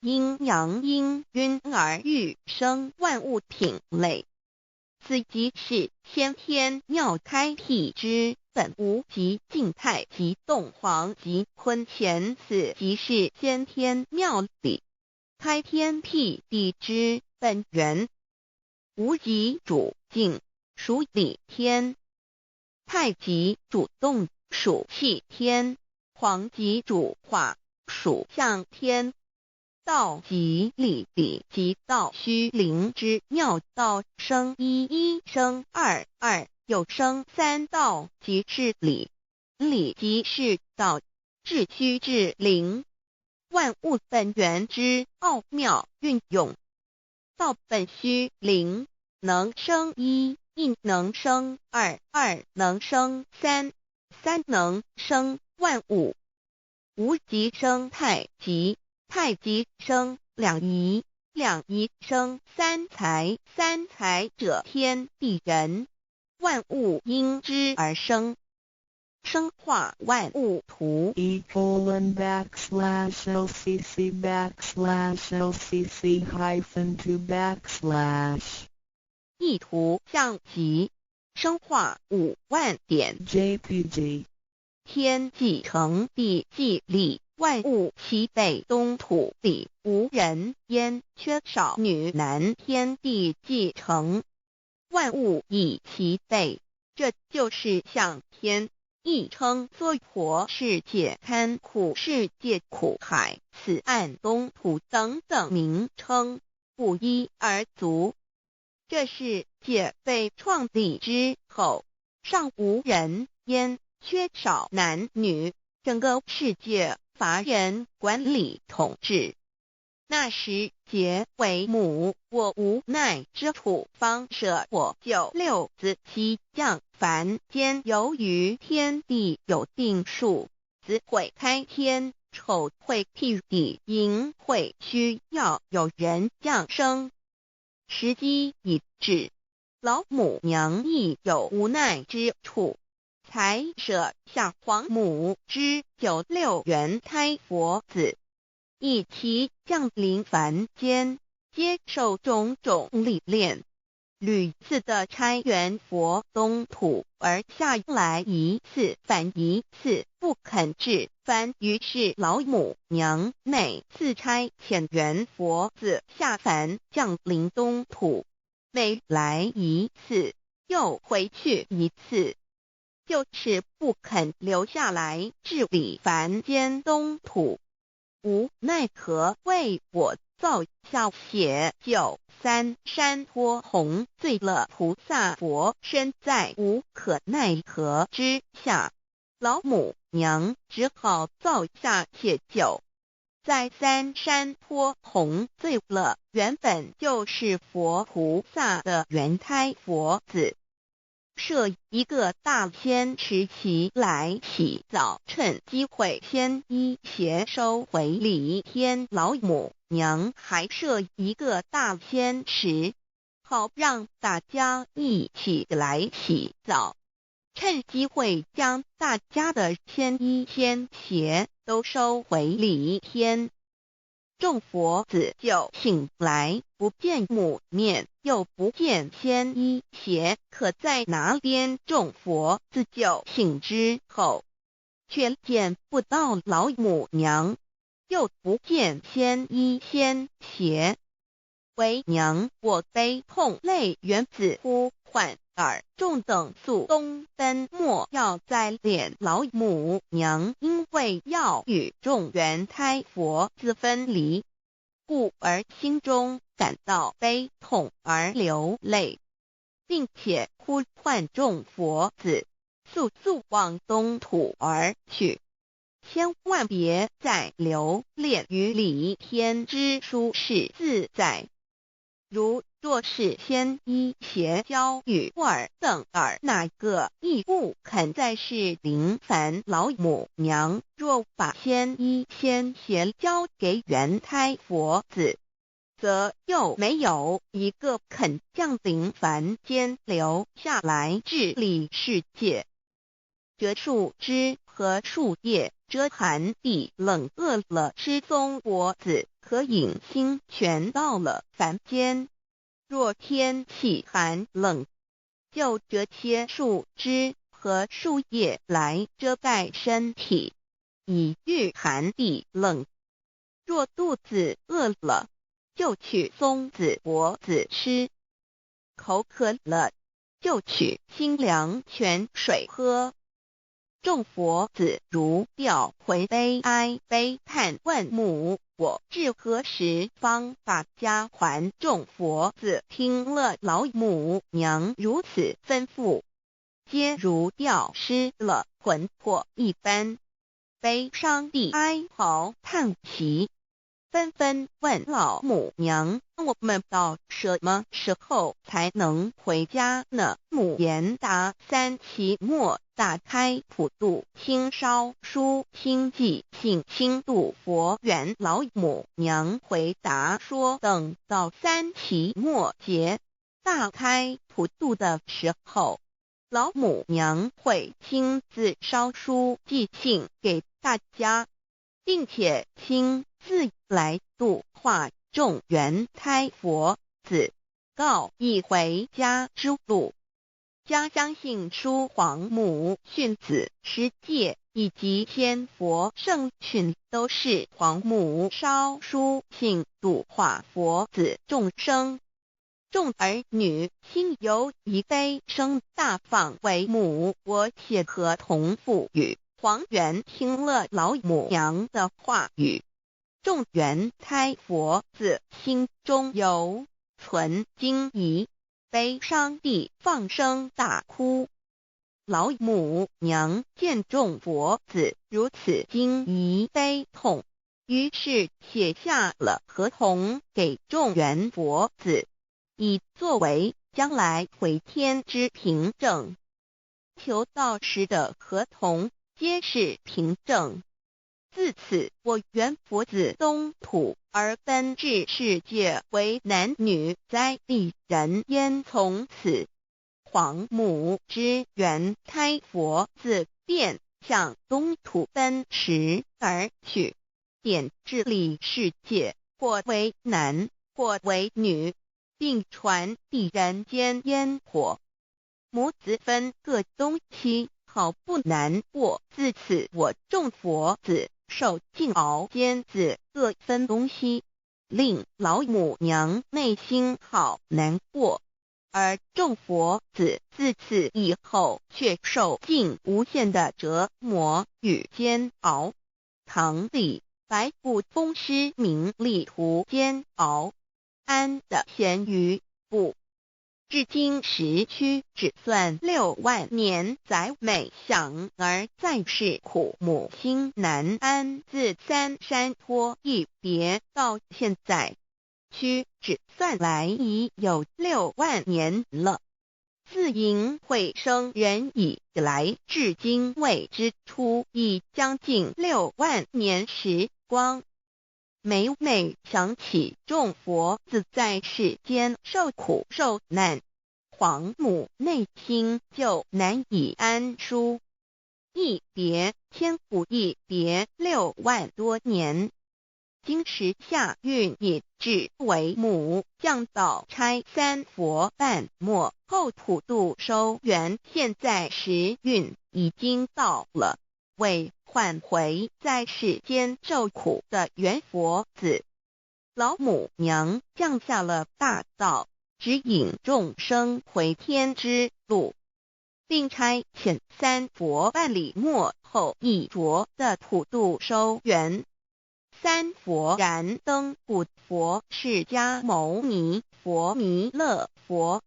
阴阳阴晕而育生万物品类。此即是先天妙开辟之本无极静态及动黄及坤乾，此即是先天妙理。开天辟地之本源，无极主静，属理天；太极主动，属气天；黄极主化，属象天。道即理，理即道虚灵之妙道，生一，一生二，二又生三，道即是理，理即是道，至虚至灵，万物本源之奥妙运用。道本虚灵，能生一，一能生二，二能生三，三能生万物。无极生太极，太极生两仪，两仪生三才，三才者天地人，万物因之而生，生化万物图。e://LCC_LCC_2/ 意图象极，生化5万点 JPG。天既成，地既立，万物齐备，东土里无人焉，缺少女男，天地既成，万物亦齐备。这就是象天，亦称娑婆世界、堪苦世界、苦海、此岸、东土等等名称，不一而足。这世界被创立之后，尚无人焉，缺少男女，整个世界乏人管理统治。那时桀为母，我无奈之处，方舍我救六子妻降凡间。由于天地有定数，子会开天，丑会辟地，寅会需要有人降生。时机已至，老母娘亦有无奈之处，才舍下皇母之9六元胎佛子，一起降临凡间，接受种种历练，屡次的差援佛东土，而下来一次反一次不肯至凡，于是老母娘每次差遣援佛子下凡降临东土，每来一次又回去一次，就是不肯留下来治理凡间东土。无奈何为我造下血救三山托洪罪了菩萨佛，身在无可奈何之下，老母娘只好造下血救。在三山托洪罪了原本就是佛菩萨的原胎佛子，设一个大仙池其来洗澡，趁机会先一邪收回礼天。老母娘还设一个大仙池，好让大家一起来洗澡，趁机会将大家的仙衣仙鞋都收回礼天。众佛子就醒来，不见母面，又不见仙衣鞋，可在哪边？众佛子就醒之后，却见不到老母娘，又不见仙衣仙鞋。为娘，我悲痛泪源自呼唤耳众等速东奔，莫要再怜老母娘，因为要与众原胎佛子分离，故而心中感到悲痛而流泪，并且呼唤众佛子速速往东土而去，千万别再留恋于礼天之舒适自在。若是仙衣鞋交与尔等儿，哪个亦不肯再是临凡老母娘？若把仙衣仙鞋交给原胎佛子，则又没有一个肯降临凡间留下来治理世界。这树枝和树叶遮寒地冷，饿了吃松果子，可饮清泉，到了凡间。若天气寒冷，就折些树枝和树叶来遮盖身体，以御寒地冷。若肚子饿了，就取松子柏子吃，口渴了就取清凉泉水喝。众佛子如调回悲哀悲叹问母，我至何时方把家还？众佛子听了老母娘如此吩咐，皆如吊失了魂魄一般，悲伤地哀嚎叹息，纷纷问老母娘：我们到什么时候才能回家呢？母言答：3期末打开普度清烧书清寂信清度佛缘。老母娘回答说，等到3期末节大开普度的时候，老母娘会亲自烧书寄信给大家，并且亲自来度化众缘胎佛子，告一回家之路。家相信书皇母训子师戒以及仙佛圣训都是皇母烧书信度化佛子众生。众儿女心由一悲生大放为母，我且合同赋予。黄元听了老母娘的话语，众缘胎佛子心中有存惊疑，悲伤地放声大哭。老母娘见众佛子如此惊疑悲痛，于是写下了合同给众缘佛子，以作为将来回天之凭证。求道时的合同皆是凭证。自此，我缘佛子东土而奔至世界为男女在地人焉。从此，皇母之缘胎佛子便向东土奔驰而去，点治理世界，或为男，或为女，并传递人间烟火。母子分各东西，好不难过。自此，我众佛子受尽熬煎子各分东西，令老母娘内心好难过。而众佛子自此以后却受尽无限的折磨与煎熬。唐李白骨风师名利图煎熬，安的咸鱼不。至今时区只算6万年，载美享而在世苦，母心难安。自三山坡一别到现在，屈指算来已有6万年了。自寅会生人以来，至今未知出，已将近6万年时光。每每想起众佛子在世间受苦受难，皇母内心就难以安舒。一别千古，一别6万多年。今时夏运也至为母，降道差3佛半末，后普度收圆。现在时运已经到了，为唤回在世间受苦的缘佛子，老母娘降下了大道，指引众生回天之路，并差遣3佛办理末后一着的普度收圆。3佛燃灯古佛、释迦牟尼佛、弥勒佛，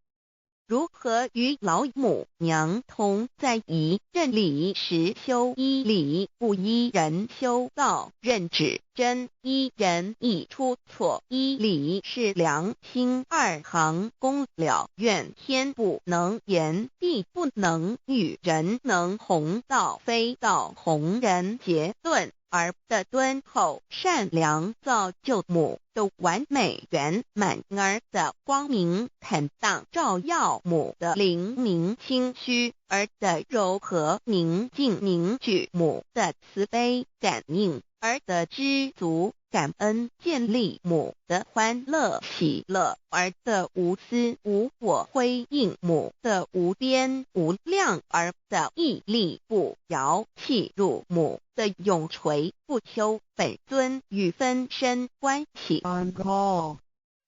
如何与老母娘同在一任理时修一理，不依人修道，任指真一人一出错，一理是良心2行公了愿，天不能言，地不能喻，人能弘道，非道弘人。结论而的敦厚善良，造就母的完美圆满，儿的光明坦荡，照耀母的灵明清虚，儿的柔和宁静凝聚，母的慈悲感应，儿的知足感恩建立，母的欢乐喜乐，儿的无私无我辉映，母的无边无量，儿的屹立不摇弃入，母的永垂不朽。本尊与分身关系。On call.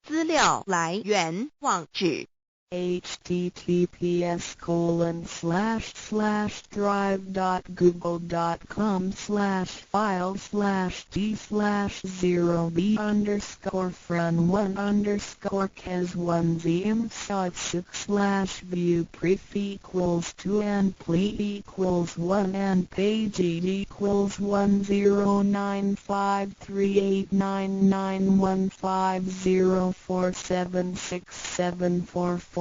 资料来源网址https://drive.google.com/files/d/0b__cor_fun__view_pref=1 and page id=1095389915046744830.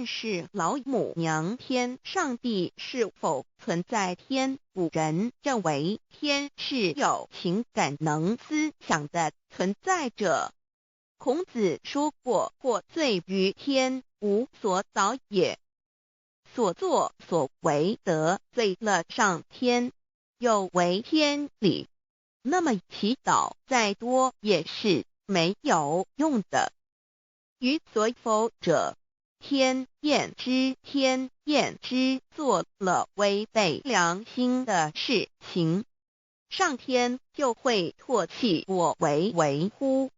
但是老母娘天上帝是否存在天？古人认为天是有情感能思想的存在者。孔子说过：或罪于天，无所导也。所作所为得罪了上天，有违天理，那么祈祷再多也是没有用的。予所否者，天厌之。天厌之，做了违背良心的事情，上天就会唾弃我为乎？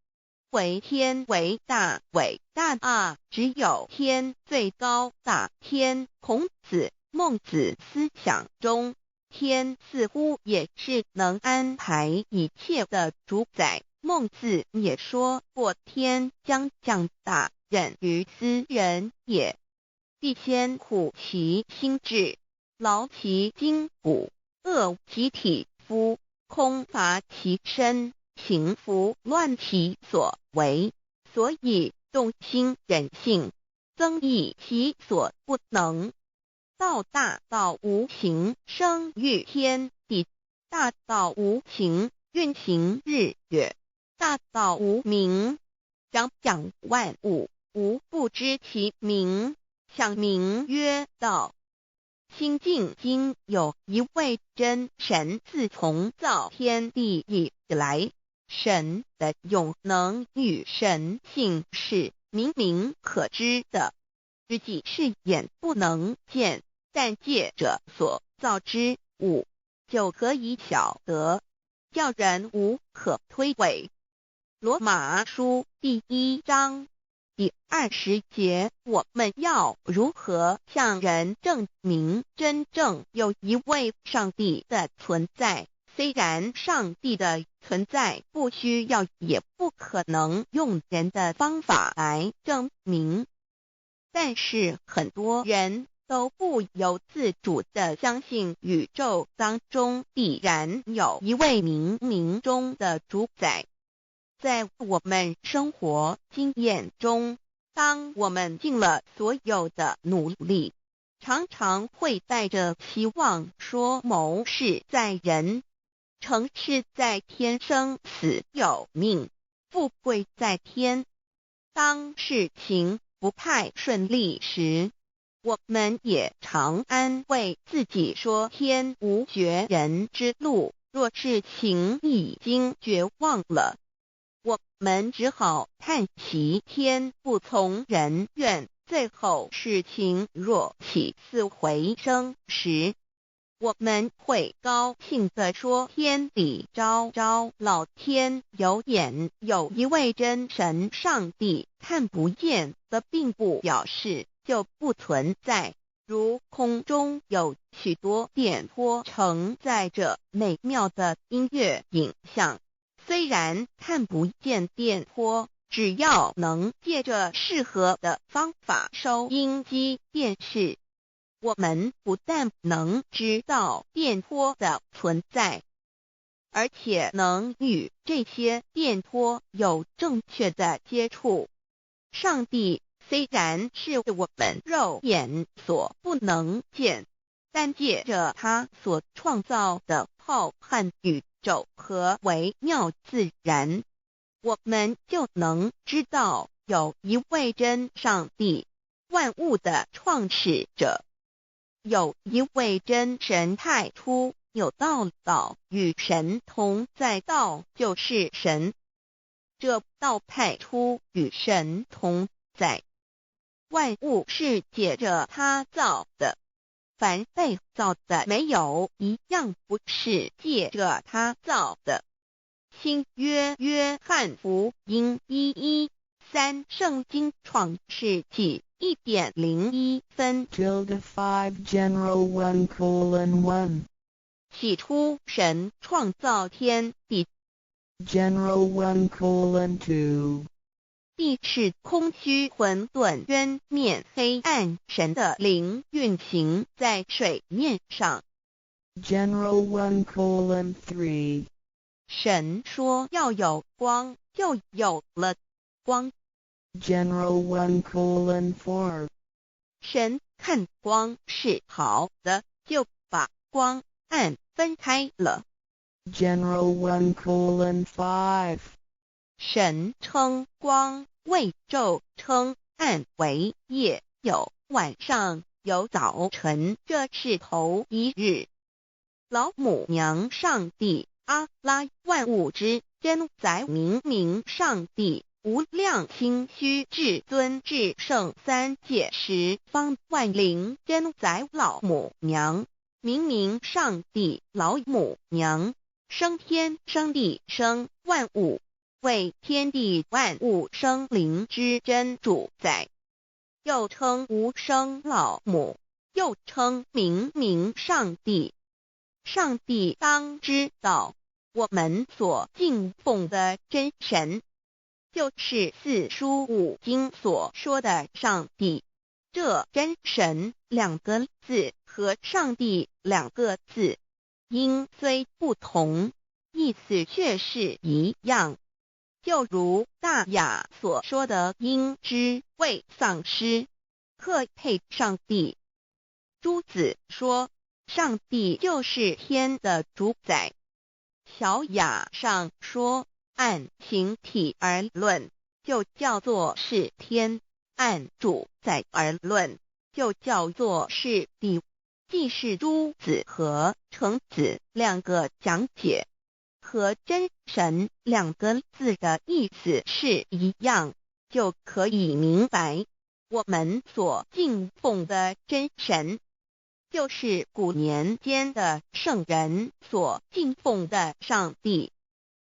为天为大，伟大啊！只有天最高大。天，孔子、孟子思想中，天似乎也是能安排一切的主宰。孟子也说过：天将降大任于斯人也，必先苦其心志，劳其筋骨，饿其体肤，空乏其身，行拂乱其所为，所以动心忍性，增益其所不能。道大道无形，生育天地；大道无形，运行日月；大道无名，掌讲万物，无不知其名，想名曰道。心经经有一位真神，自从造天地以来，神的永能与神性是明明可知的，实际是眼不能见，但借着所造之物，就可以晓得，叫人无可推诿。罗马书第1章第20节，我们要如何向人证明真正有一位上帝的存在？虽然上帝的存在不需要也不可能用人的方法来证明，但是很多人都不由自主地相信宇宙当中必然有一位冥冥中的主宰。在我们生活经验中，当我们尽了所有的努力，常常会带着期望说谋事在人，成事在天，生死有命，富贵在天。当事情不太顺利时，我们也常安慰自己说天无绝人之路，若事情已经绝望了，我们只好叹息天不从人愿。最后事情若起死回生时，我们会高兴地说天理昭昭，老天有眼，有一位真神上帝，看不见的并不表示就不存在。如空中有许多电波承载着美妙的音乐影像，虽然看不见电波，只要能借着适合的方法收音机电视，我们不但能知道电波的存在，而且能与这些电波有正确的接触。上帝虽然是我们肉眼所不能见，但借着他所创造的浩瀚宇宙和微妙自然，我们就能知道有一位真上帝，万物的创始者，有一位真神太初有道，道与神同在，道就是神，这道太初与神同在。万物是借着他造的，凡被造的没有一样不是借着他造的。新约约翰福音1:13，圣经创世纪1.01分。 5 General 1:1 起初神创造天地， General 1:2 地是空虚混沌渊面黑暗，神的灵运行在水面上。 General 1:3 神说要有光，就有了光。 General 1:4神看光是好的，就把光暗分开了。General 1:5神称光为昼，称暗为夜，有晚上，有早晨，这是头一日。老母娘上帝阿拉，万物之真宰，明明上帝，无量清虚至尊至圣三界十方万灵真宰老母娘，明明上帝老母娘，生天生地生万物，为天地万物生灵之真主宰，又称无生老母，又称明明上帝。上帝当知道，我们所敬奉的真神，就是四书五经所说的上帝。这真神两个字和上帝两个字，音虽不同，意思却是一样。就如大雅所说的音之谓丧尸，克配上帝。朱子说，上帝就是天的主宰。小雅上说，按形体而论，就叫做是天；按主宰而论，就叫做是地。既是朱子和程子两个讲解，和真神两个字的意思是一样，就可以明白，我们所敬奉的真神，就是古年间的圣人所敬奉的上帝。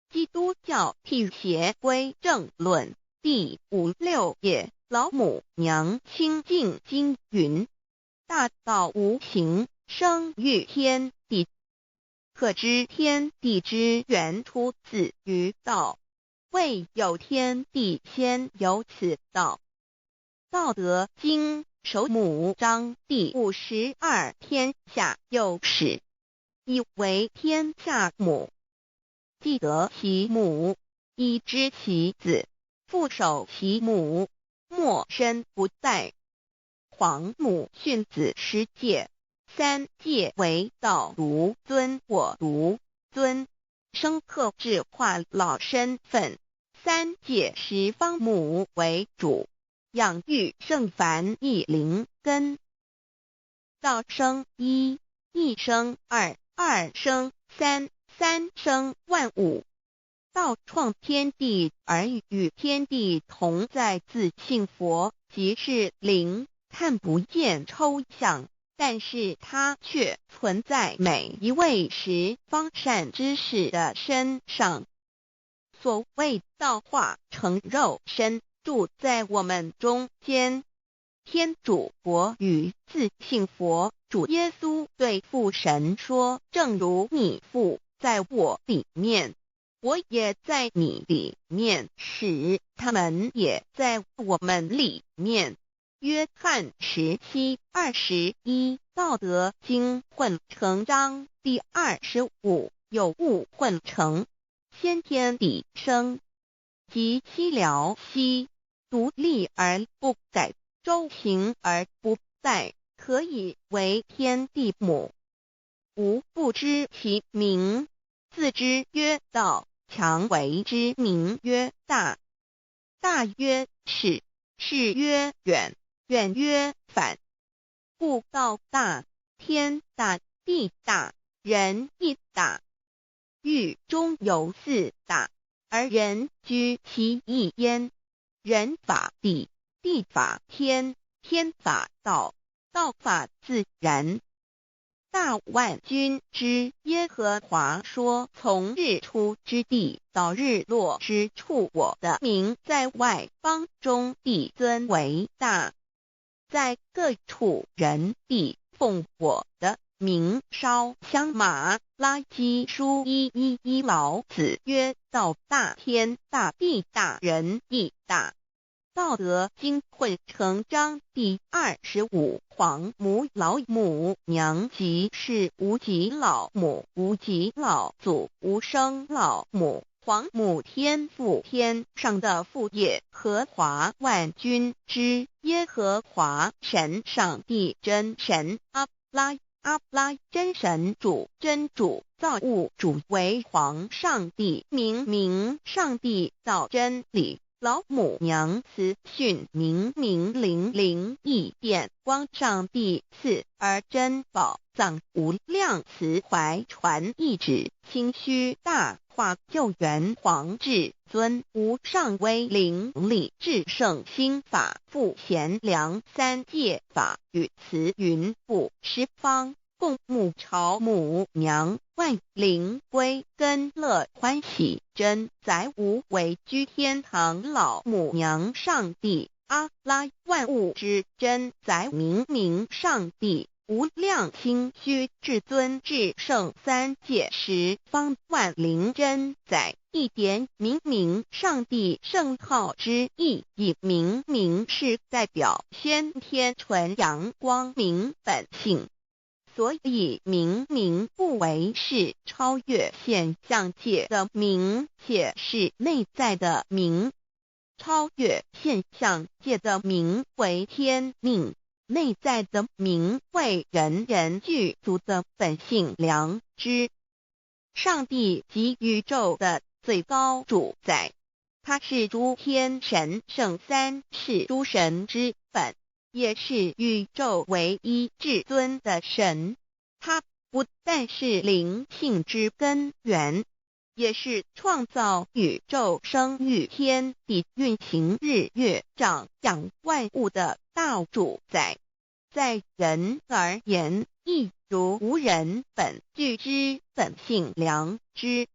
基督教辟邪归正论第56页，老母娘清净经云：大道无形，生育天地，可知天地之源出自于道，未有天地，先有此道。道德经首母章第52，天下有始，以为天下母。既得其母，以知其子，父守其母，莫身不在。皇母训子十戒，三戒为道如尊我如尊，深刻智化老身份。三戒十方母为主，养育圣凡一灵根。道生一，一生二，二生三，三生万物。道创天地而与天地同在，自性佛，即是灵，看不见抽象，但是它却存在每一位十方善知识的身上。所谓道化成肉身，住在我们中间。天主佛与自性佛主耶稣对父神说，正如你父在我里面，我也在你里面，使他们也在我们里面。约翰17:21，道德经混成章第25，有物混成，先天地生，即七辽息，独立而不改，周行而不殆，可以为天地母。吾不知其名，自之曰道，强为之名曰大。大曰始，始曰远，远曰反。故道大，天大，地大，人亦大。狱中有四大，而人居其一焉。人法地，地法天，天法道，道法自然。大万军之耶和华说，从日出之地到日落之处，我的名在外邦中必尊为大。在各处人必奉我的名烧香马拉基书1:11，老子曰：道大，天大，地大，人亦大。道德经混成章第25，皇母老母娘即是无极老母，无极老祖，无生老母。皇母天父，天上的父耶和华万军之耶和华神，上帝真神，阿拉真神主，真主，造物主，为皇上帝，明上帝造真理，老母娘慈训，明灵义典光，上帝赐而真宝藏，无量慈怀传懿旨，清虚大化，救援皇至尊，无上威灵力，至圣心法，复贤良三界法，与慈云布十方，共沐朝母娘，万灵归根乐欢喜，真载无为居天堂，老母娘上帝，阿拉万物之真载，明上帝，无量清虚至尊至圣三界十方，万灵真载，一点明上帝圣号之意，以明是代表先天纯阳光明本性，所以明不为是超越现象界的明，且是内在的明。超越现象界的明为天命，内在的明为人具足的本性良知。上帝即宇宙的最高主宰，他是诸天神圣三世诸神之本，也是宇宙唯一至尊的神。他不但是灵性之根源，也是创造宇宙生育天地运行日月长养万物的大主宰。在人而言，亦如无人本具之本性良知，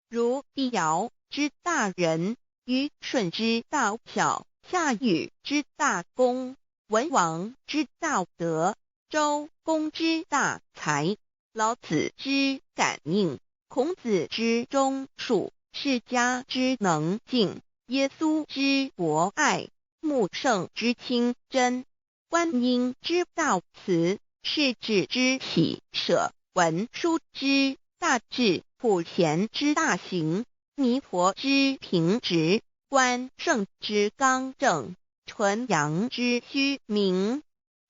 如帝尧之大仁，虞舜之大巧，夏禹之大功，文王之大德，周公之大才，老子之感应，孔子之忠恕，释迦之能静，耶稣之博爱，穆圣之清真，观音之大慈，世子之喜舍，文殊之大智，普贤之大行，弥陀之平直，关圣之刚正，纯阳之虚明，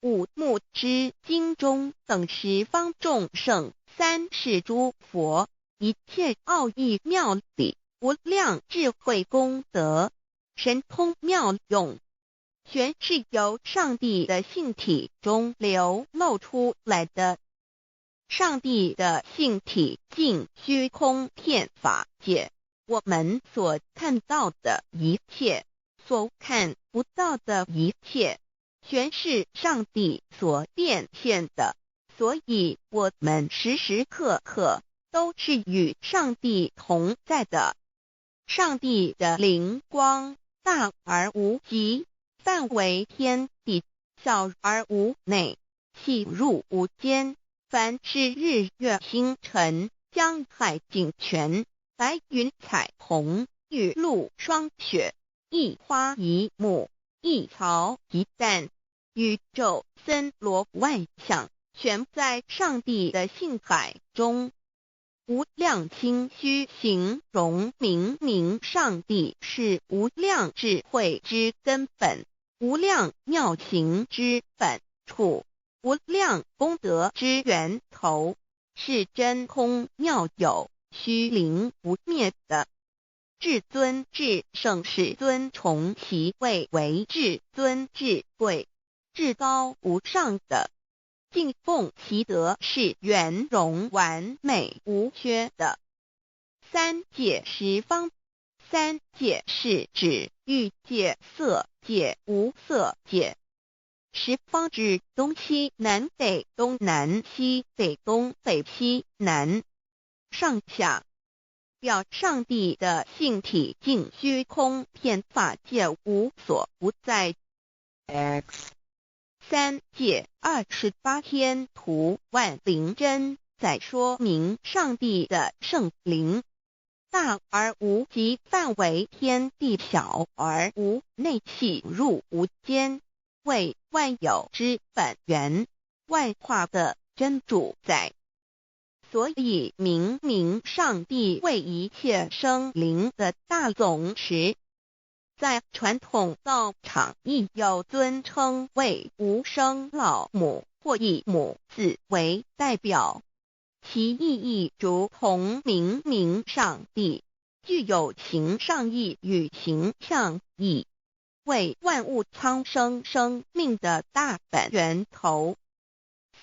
五目之精中，等十方众圣，三世诸佛，一切奥义妙理，无量智慧功德，神通妙用，全是由上帝的性体中流露出来的。上帝的性体尽虚空遍法界，我们所看到的一切，所看不到的一切，全是上帝所变现的，所以我们时时刻刻都是与上帝同在的。上帝的灵光大而无极，范围天地，小而无内，细入无间。凡是日月星辰，江海井泉，白云彩虹，雨露霜雪，一花一木，一草一蛋，宇宙森罗万象，全在上帝的性海中。无量清虚形容明上帝是无量智慧之根本，无量妙行之本处，无量功德之源头，是真空妙有，虚灵不灭的。至尊至圣世尊崇其位为至尊至贵，至高无上的，敬奉其德是圆融完美无缺的。三界十方，三界是指欲界、色界、无色界。十方指东西南北东南西北东北西南上下，表上帝的性体尽虚空遍法界无所不在。 X 三界28天图万灵真在说明上帝的圣灵大而无极，范围天地，小而无内，细入无间，为万有之本源，万化的真主宰。所以明明上帝为一切生灵的大总持。在传统道场亦有尊称为无生老母或以母字为代表，其意义如同明明上帝，具有形上义与形象义，为万物苍生生命的大本源头。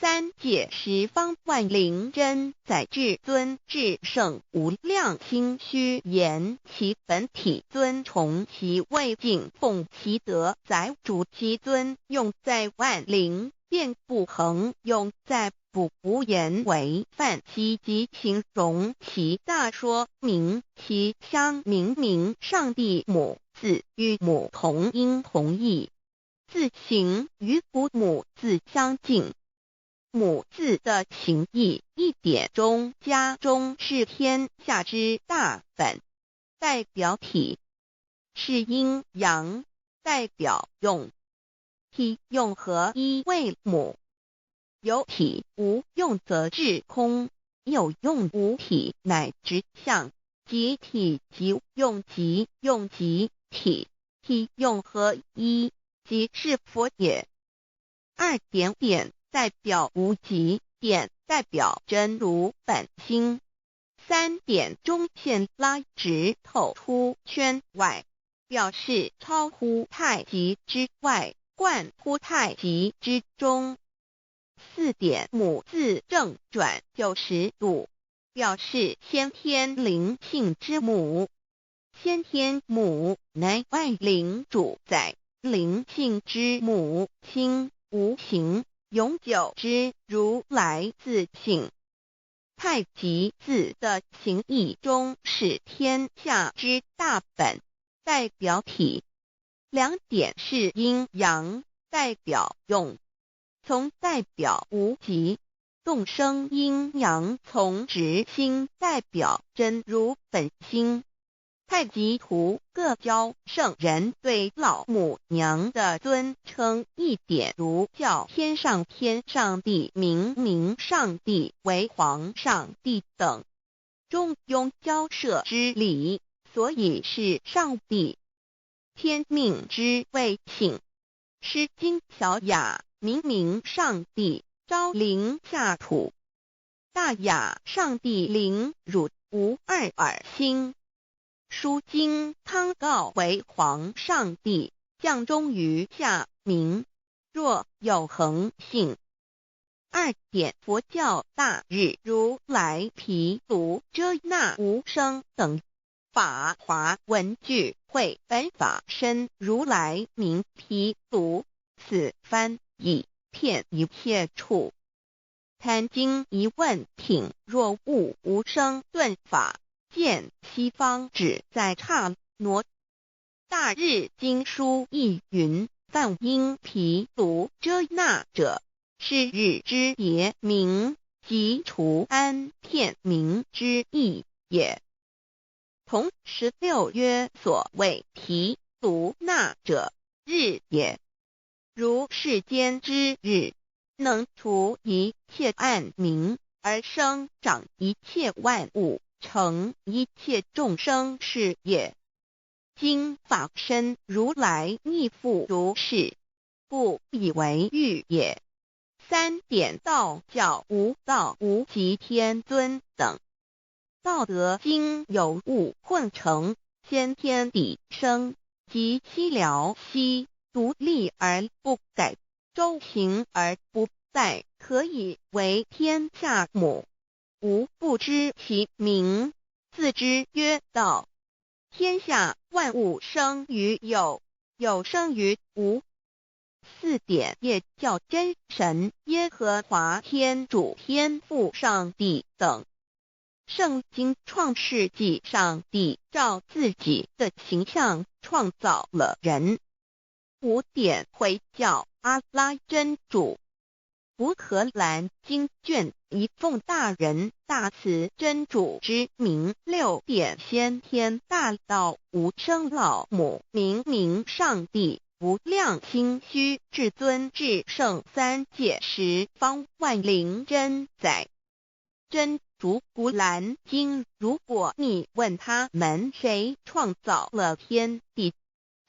三界十方万灵真载至尊至圣无量心虚言其本体尊崇其位敬奉其德载主其尊用在万灵便不恒用在不无言为范其及形容其大说明其相明明上帝母字与母同音同义，字形与父母字相近。母字的情义一点中加中是天下之大本，代表体是阴阳，代表用，体用合一为母。有体无用则至空，有用无体乃直相，即体即用即用即体，体用合一即是佛也。二点点代表无极，点代表真如本心。三点中线拉直透出圈外，表示超乎太极之外，贯乎太极之中。四点母字正转90度，表示先天灵性之母。先天母乃外灵主宰，灵性之母亲无形永久之如来自性。太极字的形义中是天下之大本，代表体。两点是阴阳，代表用，从代表无极，动生阴阳从直心代表真如本心。太极图各教圣人对老母娘的尊称一点如叫天上帝明明上帝为皇上帝等，中庸交涉之理，所以是上帝。天命之谓性，诗经小雅明明上帝昭灵下土，大雅上帝灵汝无二耳心。书经汤告为皇上帝降中于下民，若有恒性。二点佛教大日如来毗卢遮那无生等法华文具会本法身如来名毗卢，此翻译遍一切处。坛经一问品若悟无生顿法，见西方只在刹那。大日经书亦云，梵音毗卢遮那者，是日之别名，即除安片名之意也。同16曰所谓毗卢那者，日也。如世间之日，能除一切暗明，而生长一切万物，成一切众生是也。今法身如来亦复如是，故以为喻也。三点道教无道无极天尊等。道德经有物混成，先天地生，即西辽西，独立而不改，周行而不殆，可以为天下母。吾不知其名，自之曰道。天下万物生于有，有生于无。四点也叫真神耶和华天主天父上帝等。圣经创世纪，上帝照自己的形象创造了人。五点回教阿拉真主。乌克兰经卷一奉大人大慈真主之名，六点先天大道无生老母明明上帝无量心虚至尊至圣三界十方万灵真载。真竹古兰经，如果你问他们谁创造了天地，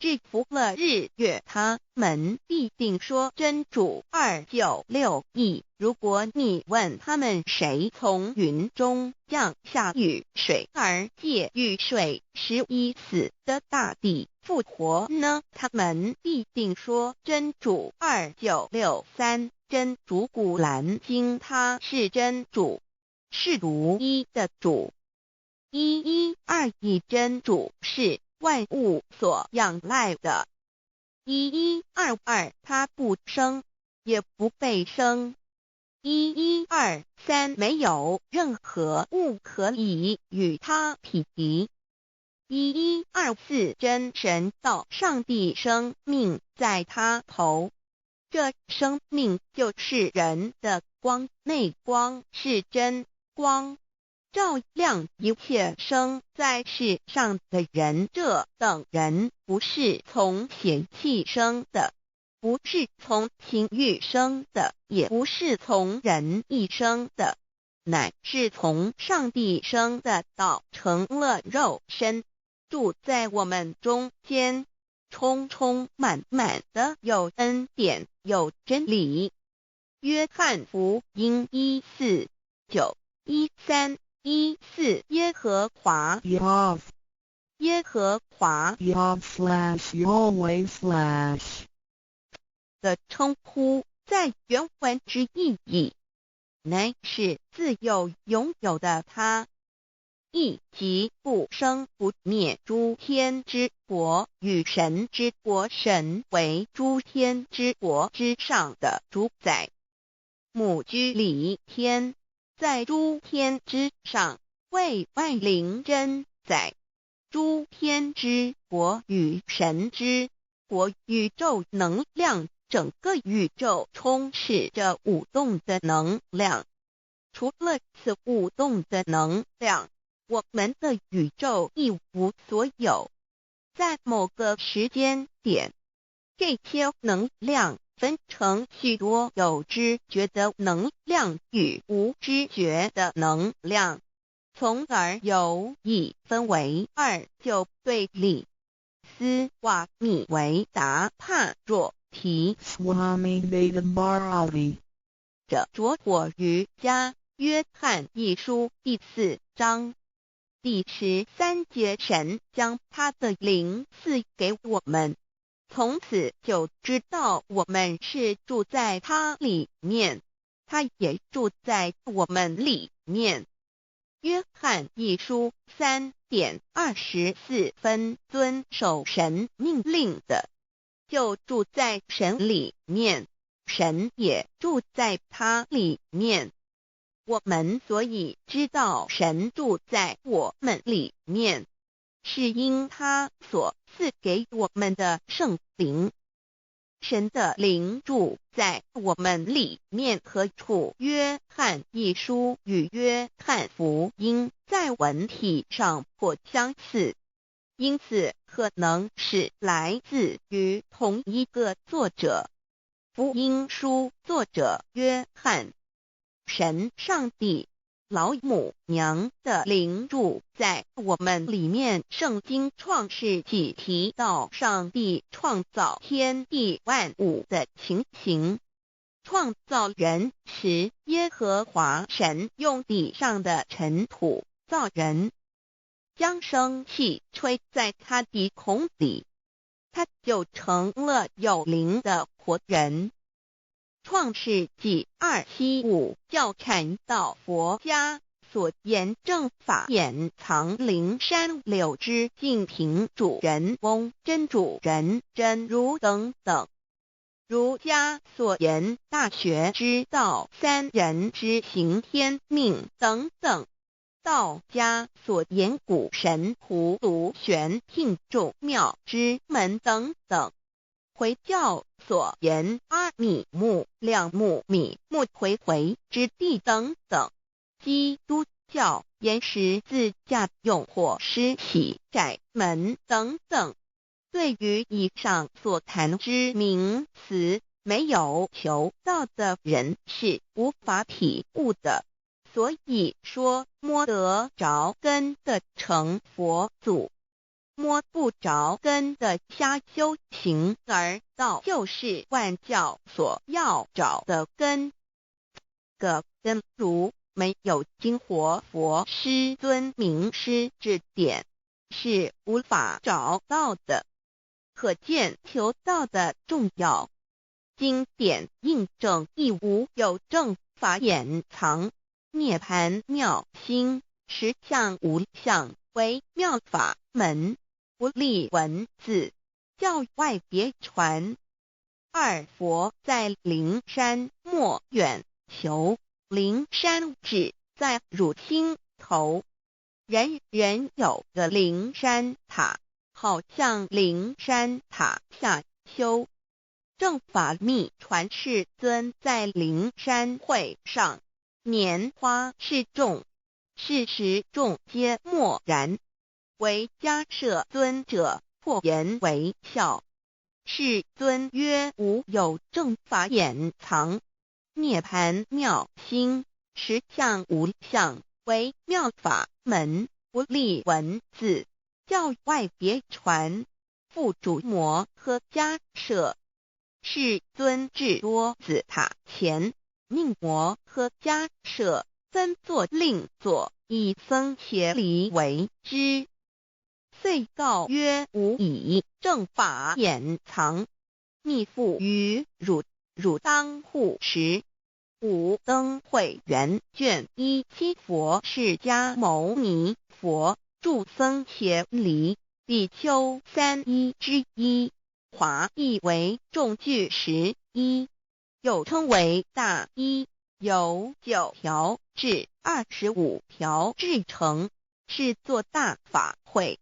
制服了日月，他们必定说真主296亿。如果你问他们谁从云中降下雨水而借雨水使已死的大地复活呢，他们必定说真主2963。真主古兰经，他是真主，是独一的主，112真主是万物所仰赖的，1122他不生也不被生，1123没有任何物可以与他匹敌，1124真神道上帝生命在他头，这生命就是人的光，内光是真光，照亮一切生在世上的人。这等人不是从血气生的，不是从情欲生的，也不是从人意生的，乃是从上帝生的，道成了肉身，住在我们中间，充充满满的有恩典有真理。约翰福音1491314耶和华 Yav 耶和华 Yav/Yahweh/ 的称呼，在原文之意义，乃是自有拥有的他，亦即不生不灭诸天之国与神之国，神为诸天之国之上的主宰，母居里天，在诸天之上，为万灵真宰。诸天之国与神之国，宇宙能量，整个宇宙充斥着舞动的能量。除了此舞动的能量，我们的宇宙一无所有。在某个时间点，这些能量分成许多有知觉的能量与无知觉的能量，从而有一分为二，就对立。斯瓦米维达帕若提 Swami Vedabharati 着着火于家约翰一书第4章第13节，神将他的灵赐给我们，从此就知道我们是住在他里面，他也住在我们里面。约翰一书3:24，遵守神命令的，就住在神里面，神也住在他里面。我们所以知道神住在我们里面，是因他所赐给我们的圣灵。神的灵住在我们里面，何处？约翰一书与约翰福音在文体上颇相似，因此可能是来自于同一个作者。福音书作者约翰，神上帝老母娘的灵住在我们里面。圣经创世纪提到上帝创造天地万物的情形，创造人时，耶和华神用地上的尘土造人，将生气吹在他鼻孔里，他就成了有灵的活人。创世纪275教禅道佛家所言正法掩藏灵山柳之净瓶主人翁真主人真如等等。儒家所言大学之道三人之行天命等等。道家所言古神荼毒玄牝众妙之门等等。回教所言阿米木、亮木、米木回回之地等等。基督教言十字架、用火施洗、窄门等等。对于以上所谈之名词，没有求道的人是无法体悟的。所以说摸得着根的成佛祖，摸不着根的瞎修行而道，就是万教所要找的根。个根如没有经活佛师尊名师指点，是无法找到的。可见求道的重要。经典印证亦无有正法掩藏，涅盘妙心，实相无相，为妙法门，不立文字，教外别传。二佛在灵山莫远求，灵山只在汝心头，人人有个灵山塔，好像灵山塔下修。正法密传世尊在灵山会上，拈花示众，是时众皆默然，唯迦摄尊者破颜为笑。世尊曰：无有正法掩藏，涅盘妙心，实相无相，为妙法门，不立文字，教外别传。复主摩诃迦摄。世尊至多子塔前，命摩诃迦摄分作令座，以僧伽梨为之。遂告曰：吾以正法掩藏，密付于汝，汝当护持。五灯会元卷17佛释迦牟尼佛著僧伽梨比丘3之一，华译为众句11，又称为大一，由9条至25条制成，是作大法会，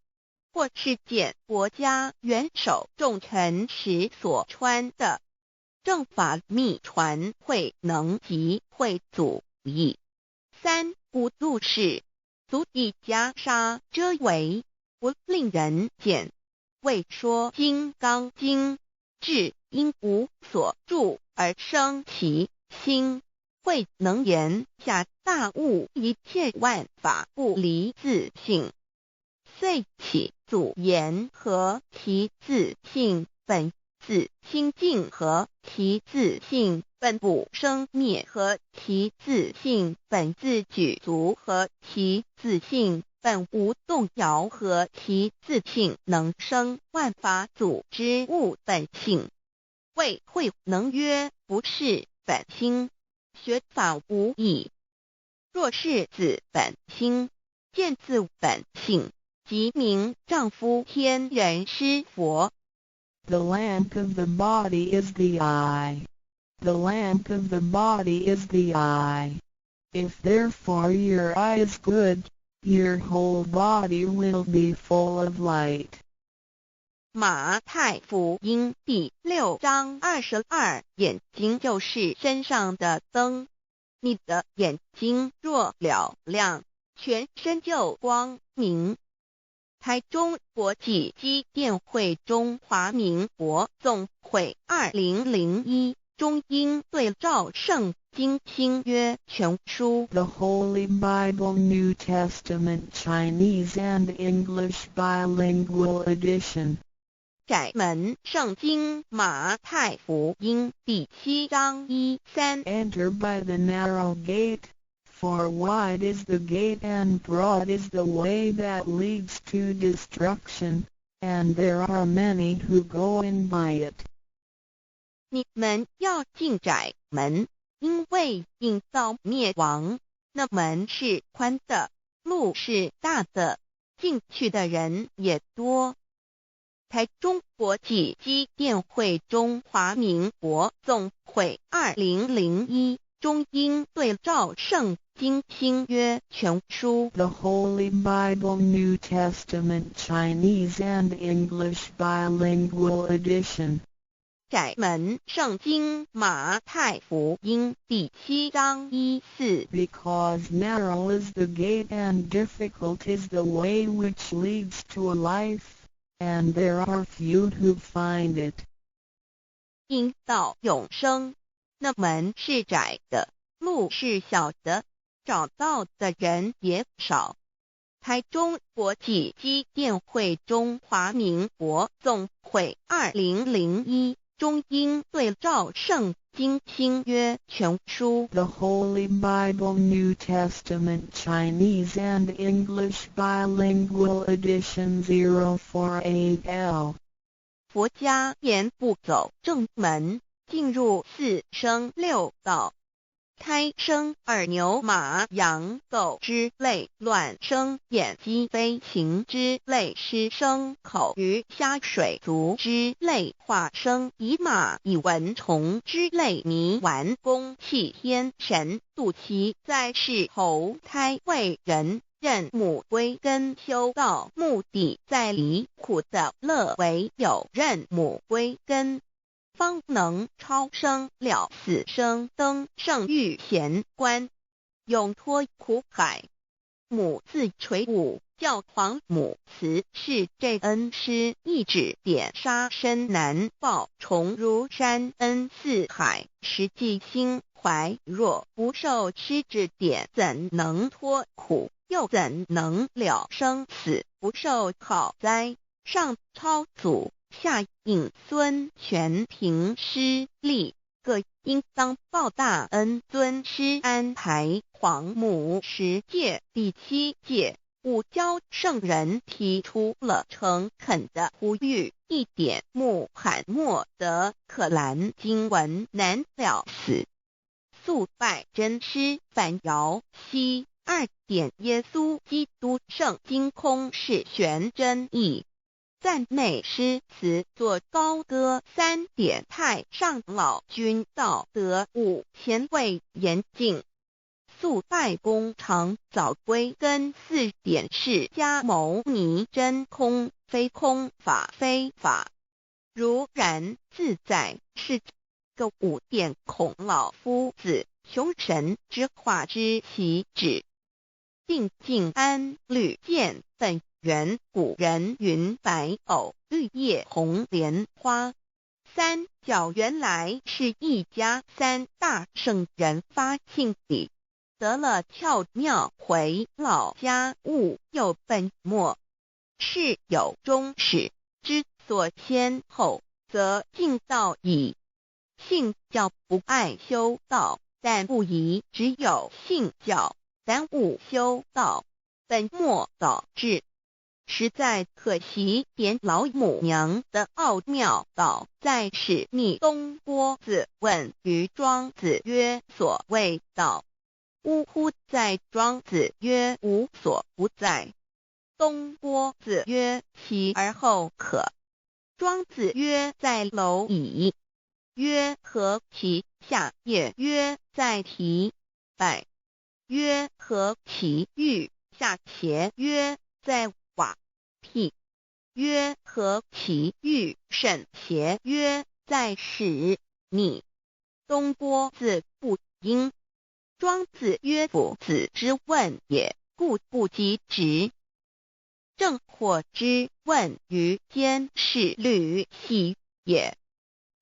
或是见国家元首重臣时所穿的。正法密传会能及会祖义。三无度世，足以袈裟遮围，不令人见。为说金刚经，至因无所住而生其心，慧能言下大悟，一切万法不离自性。遂起祖言和其自性本自清净和其自性本不生灭和其自性本自具足和其自性本无动摇和其自性能生万法组之物本性。谓慧能曰：不是本心，学法无益。若是自本心，见自本性，即名丈夫天人师佛。The lamp of the body is the eye. The lamp of the body is the eye. If therefore your eye is good, your whole body will be full of light. 马太福音第6章22，眼睛就是身上的灯。你的眼睛若了亮，全身就光明。台中国际机电会中华民国总会2001中英对照圣经新约全书 The Holy Bible New Testament Chinese and English Bilingual Edition. 窄门圣经马太福音第7章1-3 Enter by the narrow gate, for wide is the gate and broad is the way that leads to destruction, and there are many who go in by it. 你们要进窄门，因为引到灭亡。那门是宽的，路是大的，进去的人也多。台中国际机电会中华民国总会2001中英对照圣经新约全书 The Holy Bible New Testament Chinese and English Bilingual Edition. 窄门圣经马太福音第7章1-4 Because narrow is the gate and difficult is the way which leads to life, and there are few who find it. 因到永生，那门是窄的，路是小的，找到的人也少。台中国际机电会中华民国总会2001中英对照圣经新约全书 The Holy Bible New Testament Chinese and English Bilingual Edition 048L 佛家言步走正门，进入四生六道。胎生耳牛马羊狗之类，卵生眼鸡飞禽之类，湿生口鱼虾水族之类，化生以马以蚊虫之类，迷顽公气天神，度其在世投胎为人，任母归根修道，目的在离苦的乐，唯有任母归根，方能超生了死生，登圣域贤官，永脱苦海。母自垂武，教皇母慈是这恩师，一指点杀身难报，重如山恩似海，实际心怀若不受师指点，怎能脱苦？又怎能了生死？不受好灾，上超祖，下应孙权凭师力，各应当报大恩。尊师安排皇母10诫，第7诫五教圣人提出了诚恳的呼吁，一点穆罕默德可兰经文难了死，肃拜真师反摇西。2点耶稣基督圣经空是玄真义，赞美诗词作高歌。3点太上老君道德5前卫严谨，肃拜公常早归根。4点释迦牟尼真空非空，法非法，如然自在是个5点孔老夫子雄神之化之其旨，并静安律见本源。古人云白藕绿叶红莲花。3角原来是一家3大圣人发庆礼，得了窍妙，回老家务有本末，事有终始，之所先后，则敬道矣。信教不爱修道，但不宜只有信教，耽误修道，本末倒置，实在可惜。点老母娘的奥妙道在使逆东郭子问于庄子曰：所谓道，呜呼！在庄子曰：无所不在。东郭子曰：其而后可？庄子曰：在蝼蚁。曰：何其下也？曰：在蹄。百。曰：何其欲下邪？曰：在瓦辟。曰：何其欲甚邪？曰：在使逆。东郭子不应。庄子曰：夫子之问也，故不及直。正或之问于监视律系也。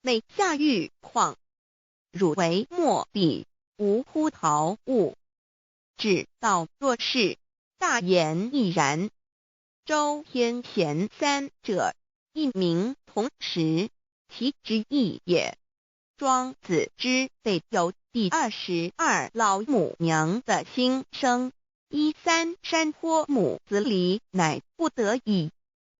每下狱况，汝为莫必，无乎陶物。只道若是，大言亦然。周天贤3者，一名同时，其之义也。庄子之备有第22老母娘的心声，3山坡母子礼，乃不得已。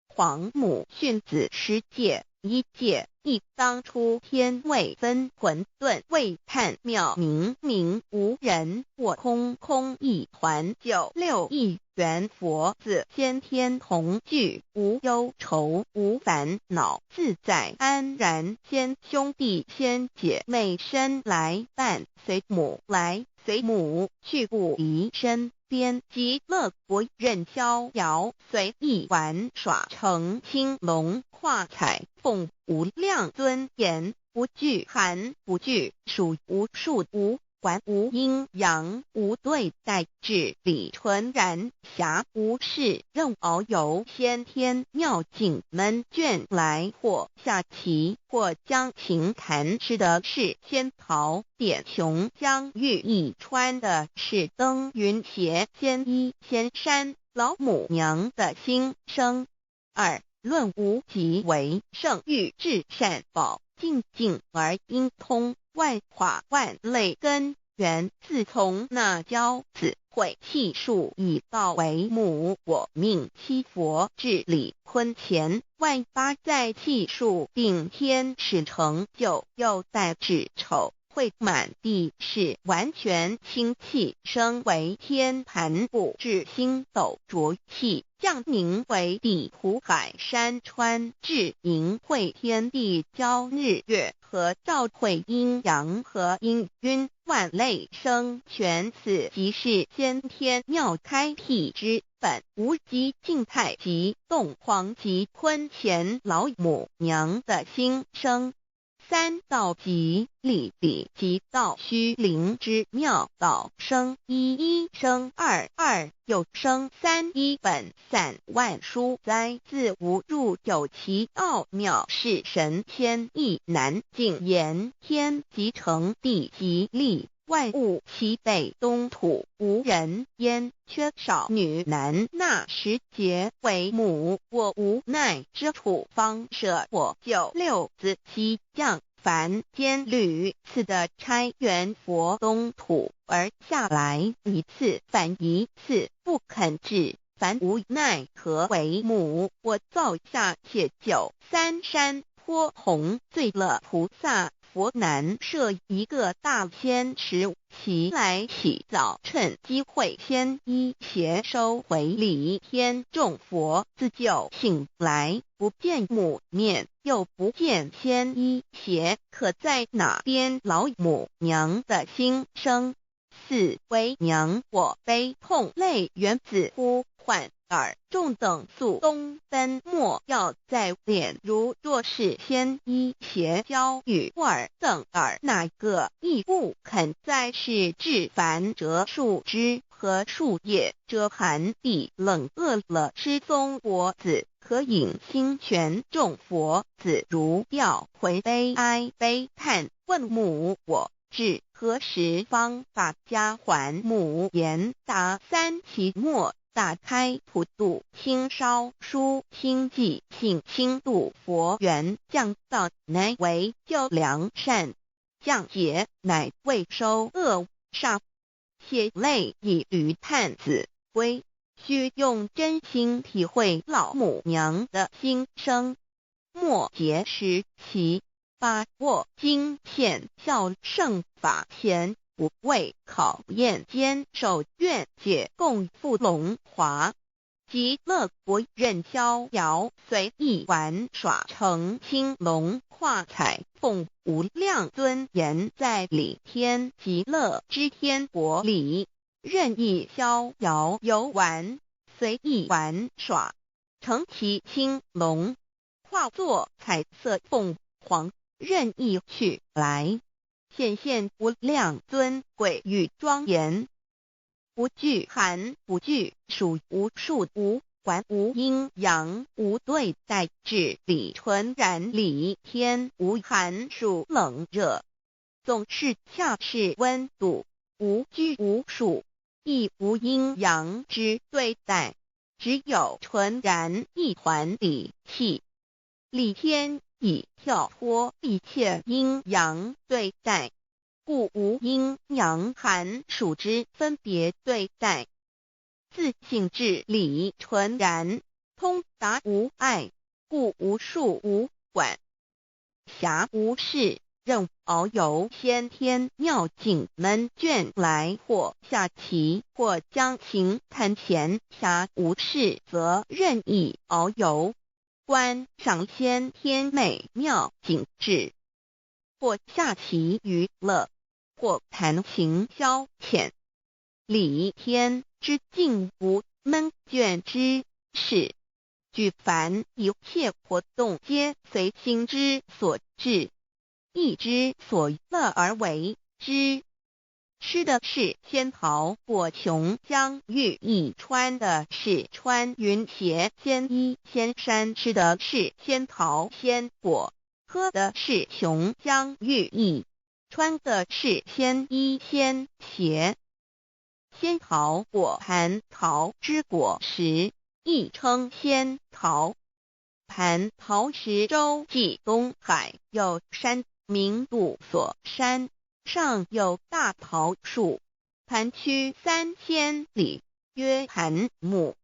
皇母训子10诫，1诫亦当初天未分混沌，未判妙明明无人，我空空一团，96亿元佛子先天同聚，无忧愁无烦恼，自在安然。先兄弟先姐妹生来伴，随母来随母去，不离身边。极乐国任逍遥，随意玩耍，成青龙跨彩凤，无量尊严，不惧寒不惧暑，无数无观无阴阳，无对待，至理纯然，暇无事，任遨游，先天妙境门卷来，或下棋，或将琴弹，吃的是仙桃点雄，将玉一穿的是登云鞋，仙衣仙山，老母娘的心声。二论无极为圣域至善宝，静静而应通，万法万类根源，自从那骄子会气数以道为母，我命七佛治理坤乾，万八在气数定天使成就，又待至丑会满地是完全清气，升为天盘布至星斗浊气，降凝为地土海山川，至凝会天地交日月和照会阴阳和阴晕，万类生全，此即是先天妙开辟之本，无极静态及动黄及坤乾老母娘的心声。三道即理理即道虚灵之妙道，生一一生二二又生三，一本散万殊哉，自无入有其奥妙，是神天意难尽言，天即成地即立，万物其北东土，无人焉，缺少女男，纳时节为母，我无奈之处，方舍我九六子七将凡间屡次的差援佛东土，而下来一次反一次不肯治，凡无奈何为母，我造下且九三山颇弘罪了菩萨，佛难设一个大仙池，其来起早，趁机会先一邪收回礼天，众佛自救醒来，不见母面，又不见先一邪，可在哪边？老母娘的心声。四为娘我悲痛泪源自呼唤耳众等速东奔，莫要在脸，如若是先一邪教与尔等耳，哪个亦不肯在世至凡折树枝和树叶，遮寒地冷饿了吃松果子，可引心泉众佛子如调回悲哀悲叹，问母我至何时方把家还母？言答三期末，打开普度清烧书清寂性清度佛缘，降道乃为救良善，降劫乃为收恶煞，血泪以余叹子归，须用真心体会老母娘的心声。末节时期，把握经片效圣法前，不畏考验，坚守愿解共赴龙华，极乐国任逍遥，随意玩耍，成青龙化彩凤，无量尊严在里天极乐之天国里，任意逍遥游玩，随意玩耍，成其青龙，化作彩色凤凰，任意去来，显现无量尊贵与庄严，不惧寒，不惧暑，无数无管，无阴阳，无对待，至理纯然理天，无寒暑冷热，总是恰是温度，无拘无束，亦无阴阳之对待，只有纯然一团理气。理天以跳脱一切阴阳对待，故无阴阳寒暑之分别对待，自性至理纯然，通达无碍，故无束无管，暇无事，任遨游先天妙境门卷来，或下棋，或将琴弹弦，暇无事则任意遨游，观赏先天美妙景致，或下棋娱乐，或弹琴消遣，理天之境无闷倦之事，举凡一切活动皆随心之所至，意之所乐而为之。吃的是仙桃果琼浆玉液，穿的是穿云鞋仙衣仙衫，吃的是仙桃仙果，喝的是琼浆玉液，穿的是仙衣仙鞋。仙桃果蟠桃之果实，亦称仙桃。蟠桃实洲际东海有山，名度所山，上有大桃树，盘曲3000里，曰盘木。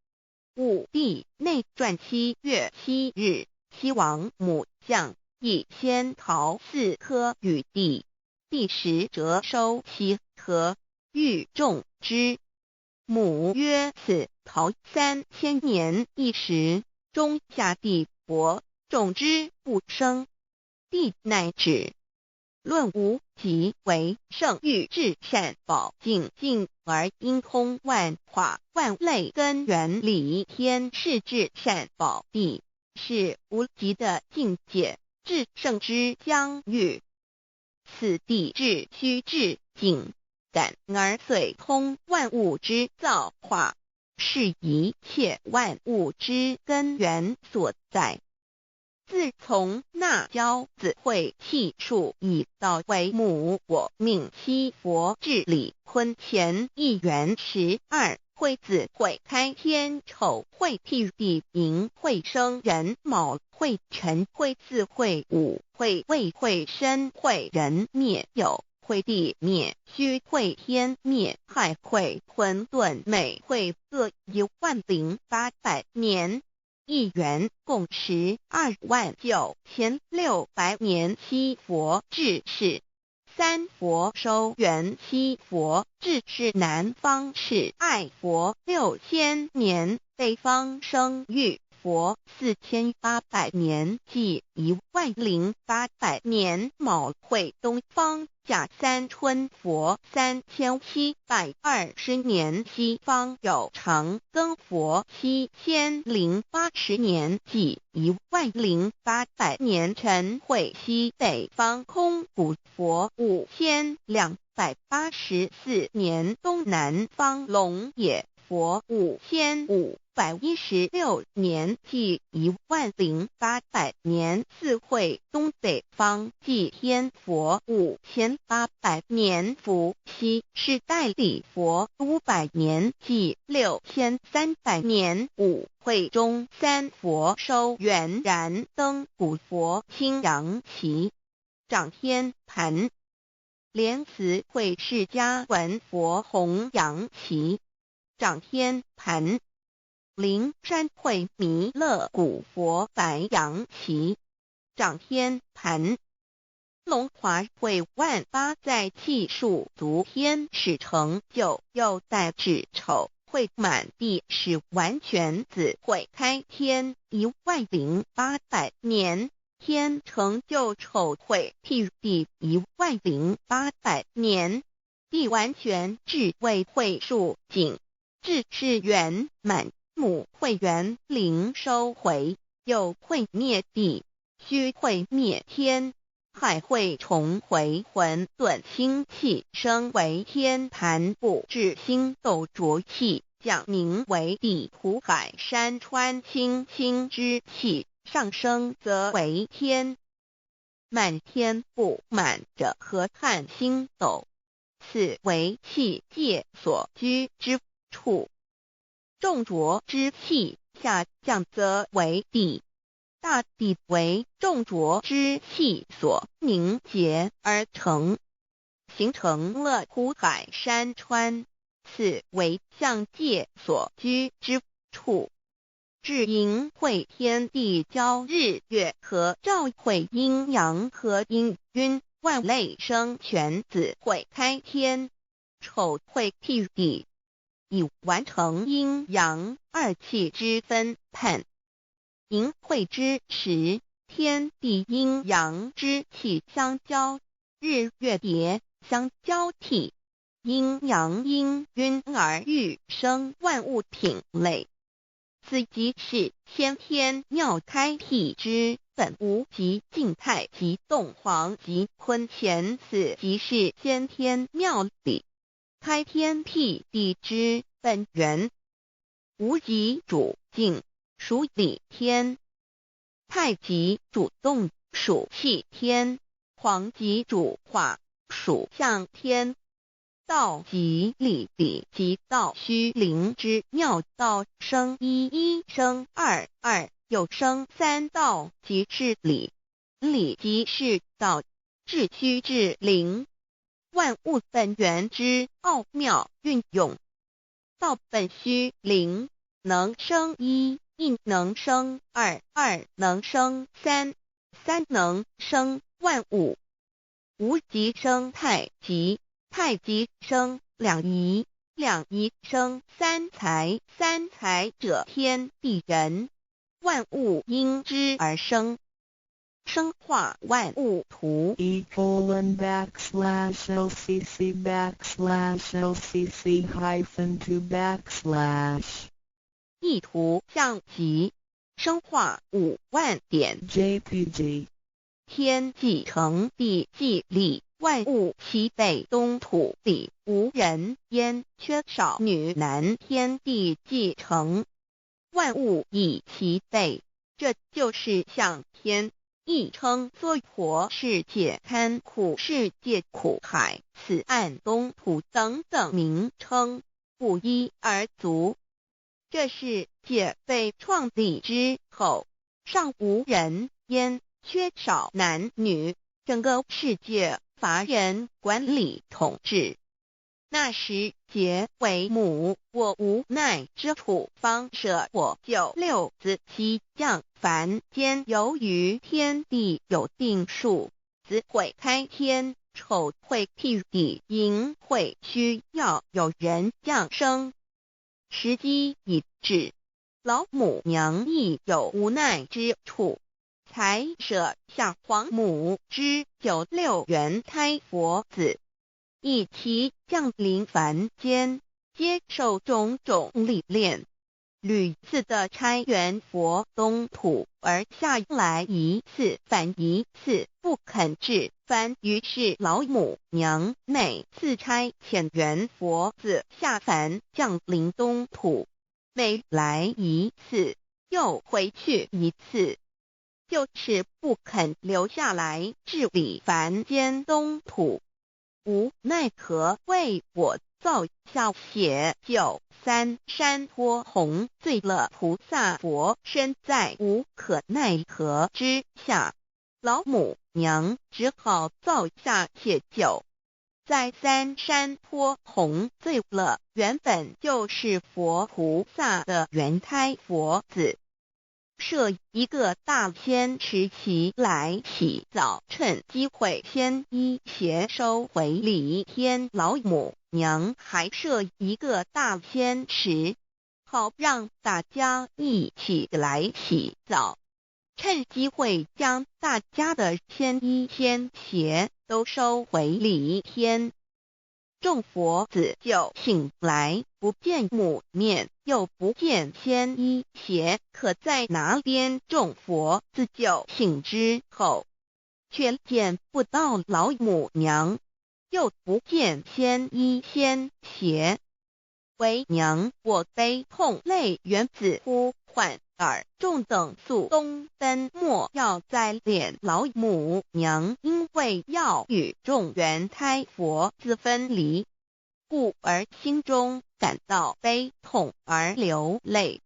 武帝内传7月7日，西王母降以仙桃4颗与帝，帝时折收其核，欲种之。母曰：此桃3000年一时，中下地薄，种之不生。帝乃止。论无极为圣域至善宝净净而应通万化万类根源理天是至善宝地，是无极的境界，至圣之疆域。此地至虚至静，感而遂通万物之造化，是一切万物之根源所在。自从那骄子会气数以道为母，我命七佛治理坤乾一元12，会子会开天，丑会替地，寅会生人，卯会辰，会巳会午，会未会申，会人灭酉，会地灭戌，会天灭亥，会混沌，每会各10800年。一元共129600年。七佛治世，三佛收元，七佛治世南方是爱佛6000年，北方生玉佛4800年，即10800年。卯会东方甲三春佛3720年，西方有长庚佛7080年，即10800年。辰会西北方空谷佛5284年，东南方龙野佛5516年，即10800年。四会东北方祭天佛5800年，伏羲是代理佛500年，即6300年。五会中三佛收元，燃灯古佛青阳旗，掌天盘。莲慈会释迦文佛红阳旗，掌天盘。灵山会弥勒古佛白阳旗，掌天盘。龙华会万八在气数足天使成就，又代至丑会满地是完全子会开天10800年，天成就丑会替地10800年，地完全至为会数尽，至是圆满。母会元灵收回，又会灭地，戌会灭天，亥会重回混沌星气，生为天盘部，至星斗浊气，降名为地土海山川星星之气，上升则为天。满天不满者河汉星斗，此为气界所居之处。重浊之气下降则为地，大地为重浊之气所凝结而成，形成了土海山川，此为象界所居之处。至寅会天地交日月和照会阴阳和阴晕，万类生全子会开天，丑会替地，以完成阴阳二气之分判。寅会之时，天地阴阳之气相交，日月叠相交替，阴阳阴晕而育生万物品类。此即是先天妙开辟之本无极静态及动黄及坤乾，此即是先天妙理。开天辟地之本源，无极主静，属理天；太极主动，属气天；黄极主化，属象天。道即理，理即道虚灵之妙道，生一，一生二，二又生三，道即是理，理即是道，至虚至灵，万物本源之奥妙运用。道本虚灵，能生一，一能生二，二能生三，三能生万物。无极生太极，太极生两仪，两仪生三才，三才者天地人，万物因之而生，生化万物图。e://lcc_lcc_2/ 意图象极，生化5万点。jpg 天既成，地既立，万物其备，东土里无人焉，缺少女男，天地既成，万物以其备，这就是象天。亦称娑婆世界、堪苦世界、苦海、此岸、东土等等名称，不一而足。这世界被创立之后，尚无人焉，缺少男女，整个世界乏人管理统治。那时桀为母，我无奈之处，方舍我救六子七将。凡间由于天地有定数，子会开天，丑会辟地，寅会需要有人降生。时机已至，老母娘亦有无奈之处，才舍下皇母之九六元胎佛子，以其降临凡间，接受种种历练，屡次的差援佛东土，而下来一次反一次不肯治凡，于是老母娘每次差遣援佛子下凡降临东土，每来一次又回去一次，就是不肯留下来治理凡间东土。无奈何为我造下血救三山托洪罪了菩萨佛，身在无可奈何之下，老母娘只好造下血救。在三山托洪罪了原本就是佛菩萨的原胎佛子，设一个大仙池其来洗澡，趁机会先一邪收回礼天。老母娘还设一个大仙池，好让大家一起来洗澡，趁机会将大家的仙衣仙鞋都收回礼天。众佛子就醒来，不见母面，又不见仙衣鞋可在哪边。众佛子就醒之后，却见不到老母娘，又不见仙衣仙鞋。为娘我悲痛泪源自呼唤耳，众等速东奔，莫要再敛。老母娘因为要与众原胎佛子分离，故而心中感到悲痛而流泪，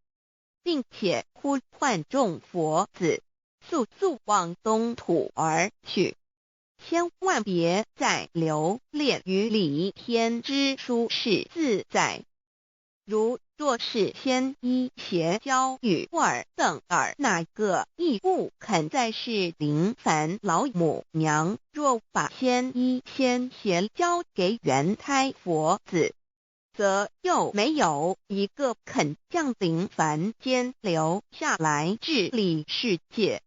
并且呼唤众佛子速速往东土而去，千万别再留恋于礼天之舒适自在。若是仙衣鞋交与尔等儿，哪个亦不肯再是临凡老母娘。若把仙衣仙鞋交给原胎佛子，则又没有一个肯降临凡间留下来治理世界。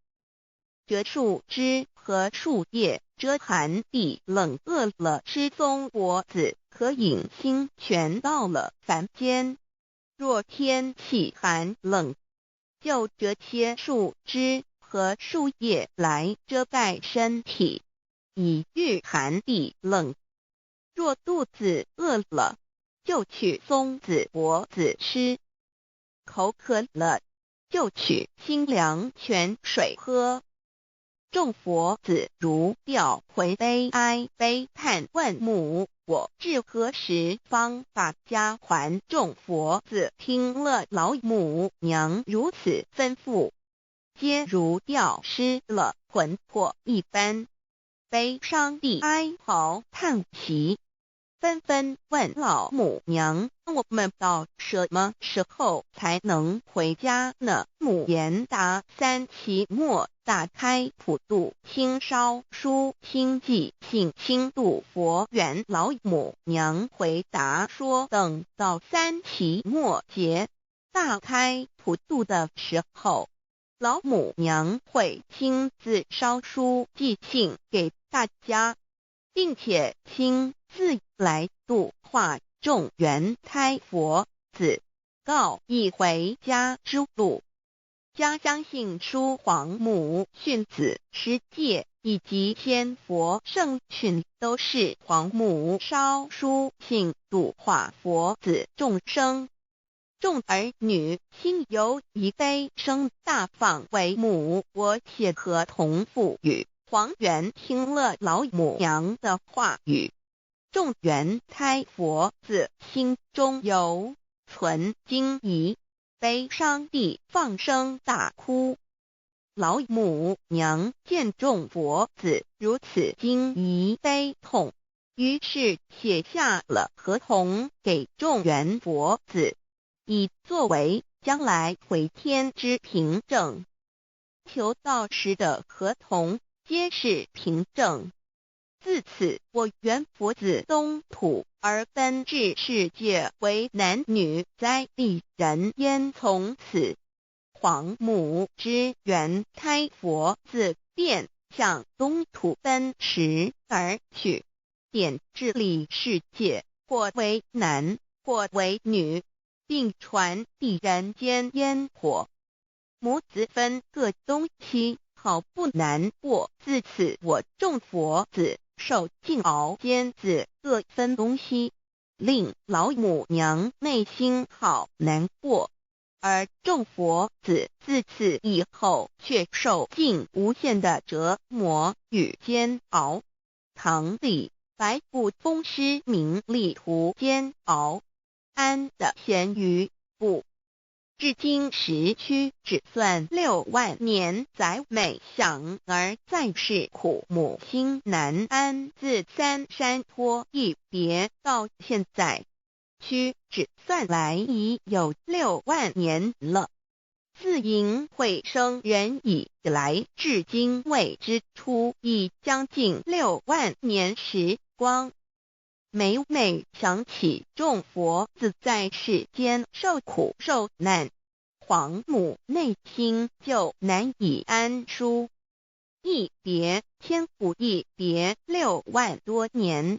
这树枝和树叶遮寒地冷，饿了吃松果子，可饮清泉，到了凡间。若天气寒冷，就折些树枝和树叶来遮盖身体，以御寒地冷。若肚子饿了，就取松子果子吃；口渴了，就取清凉泉水喝。众佛子如吊回悲哀悲叹问母，我至何时方把家还？众佛子听了老母娘如此吩咐，皆如吊失了魂魄一般，悲伤地哀嚎叹息，纷纷问老母娘：我们到什么时候才能回家呢？母言答：3期末打开普度清烧书清寂信清度佛缘。老母娘回答说，等到3期末节大开普度的时候，老母娘会亲自烧书寄信给大家，并且亲自来度化众缘胎佛子，告一回家之路。家相信书皇母训子师戒以及千佛圣训都是皇母烧书信度化佛子众生。众儿女心由一悲生大放为母，我且合同赋予。黄元听了老母娘的话语，众缘胎佛子心中有存惊疑，悲伤地放声大哭。老母娘见众佛子如此惊疑悲痛，于是写下了合同给众缘佛子，以作为将来回天之凭证。求道时的合同皆是凭证。自此，我缘佛子东土而奔至世界为男女在地人焉。从此，皇母之缘胎佛子便向东土奔驰而去，点治理世界，或为男，或为女，并传递人间烟火。母子分各东西，好不难过。自此，我众佛子受尽熬煎子各分东西，令老母娘内心好难过。而众佛子自此以后却受尽无限的折磨与煎熬。唐李白骨风师名利图煎熬，安的咸鱼不。至今时区只算6万年，载每想而在世苦母心难安。自三山托一别到现在，区只算来已有6万年了。自寅会生人以来，至今未知出，已将近6万年时光。每每想起众佛子在世间受苦受难，皇母内心就难以安舒。一别千古，一别6万多年。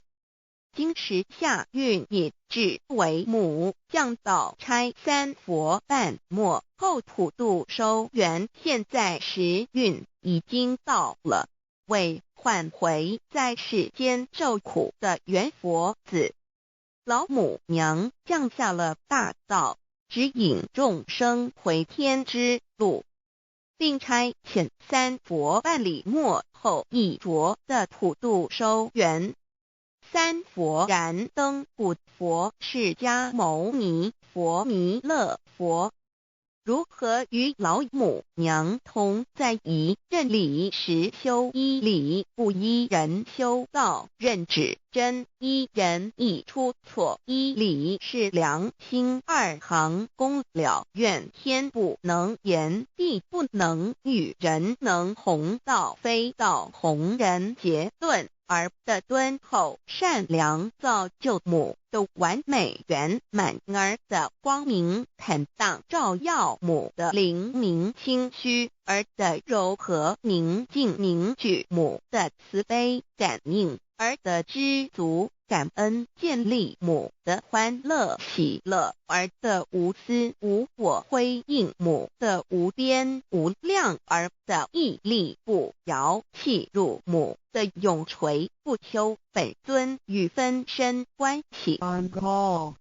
今时下运也至为母降道差3佛半末后普度收圆，现在时运已经到了，为换回在世间受苦的缘佛子，老母娘降下了大道，指引众生回天之路，并差遣3佛半里末后一着的普度收圆。3佛燃灯古佛、释迦牟尼佛、弥勒佛，如何与老母娘同在一任理时修一理，不依人修道，任指真一人一出错一理是良心2行公了，愿天不能言，地不能喻，人能弘道，非道弘人。结论而的敦厚善良造就母的完美圆满，儿的光明坦荡照耀母的灵明清虚，儿的柔和宁静凝聚母的慈悲感应，儿的知足感恩建立母的欢乐喜乐，儿的无私无我，辉映母的无边无量，儿的屹立不摇，契入母的永垂不朽。本尊与分身关系。 On call.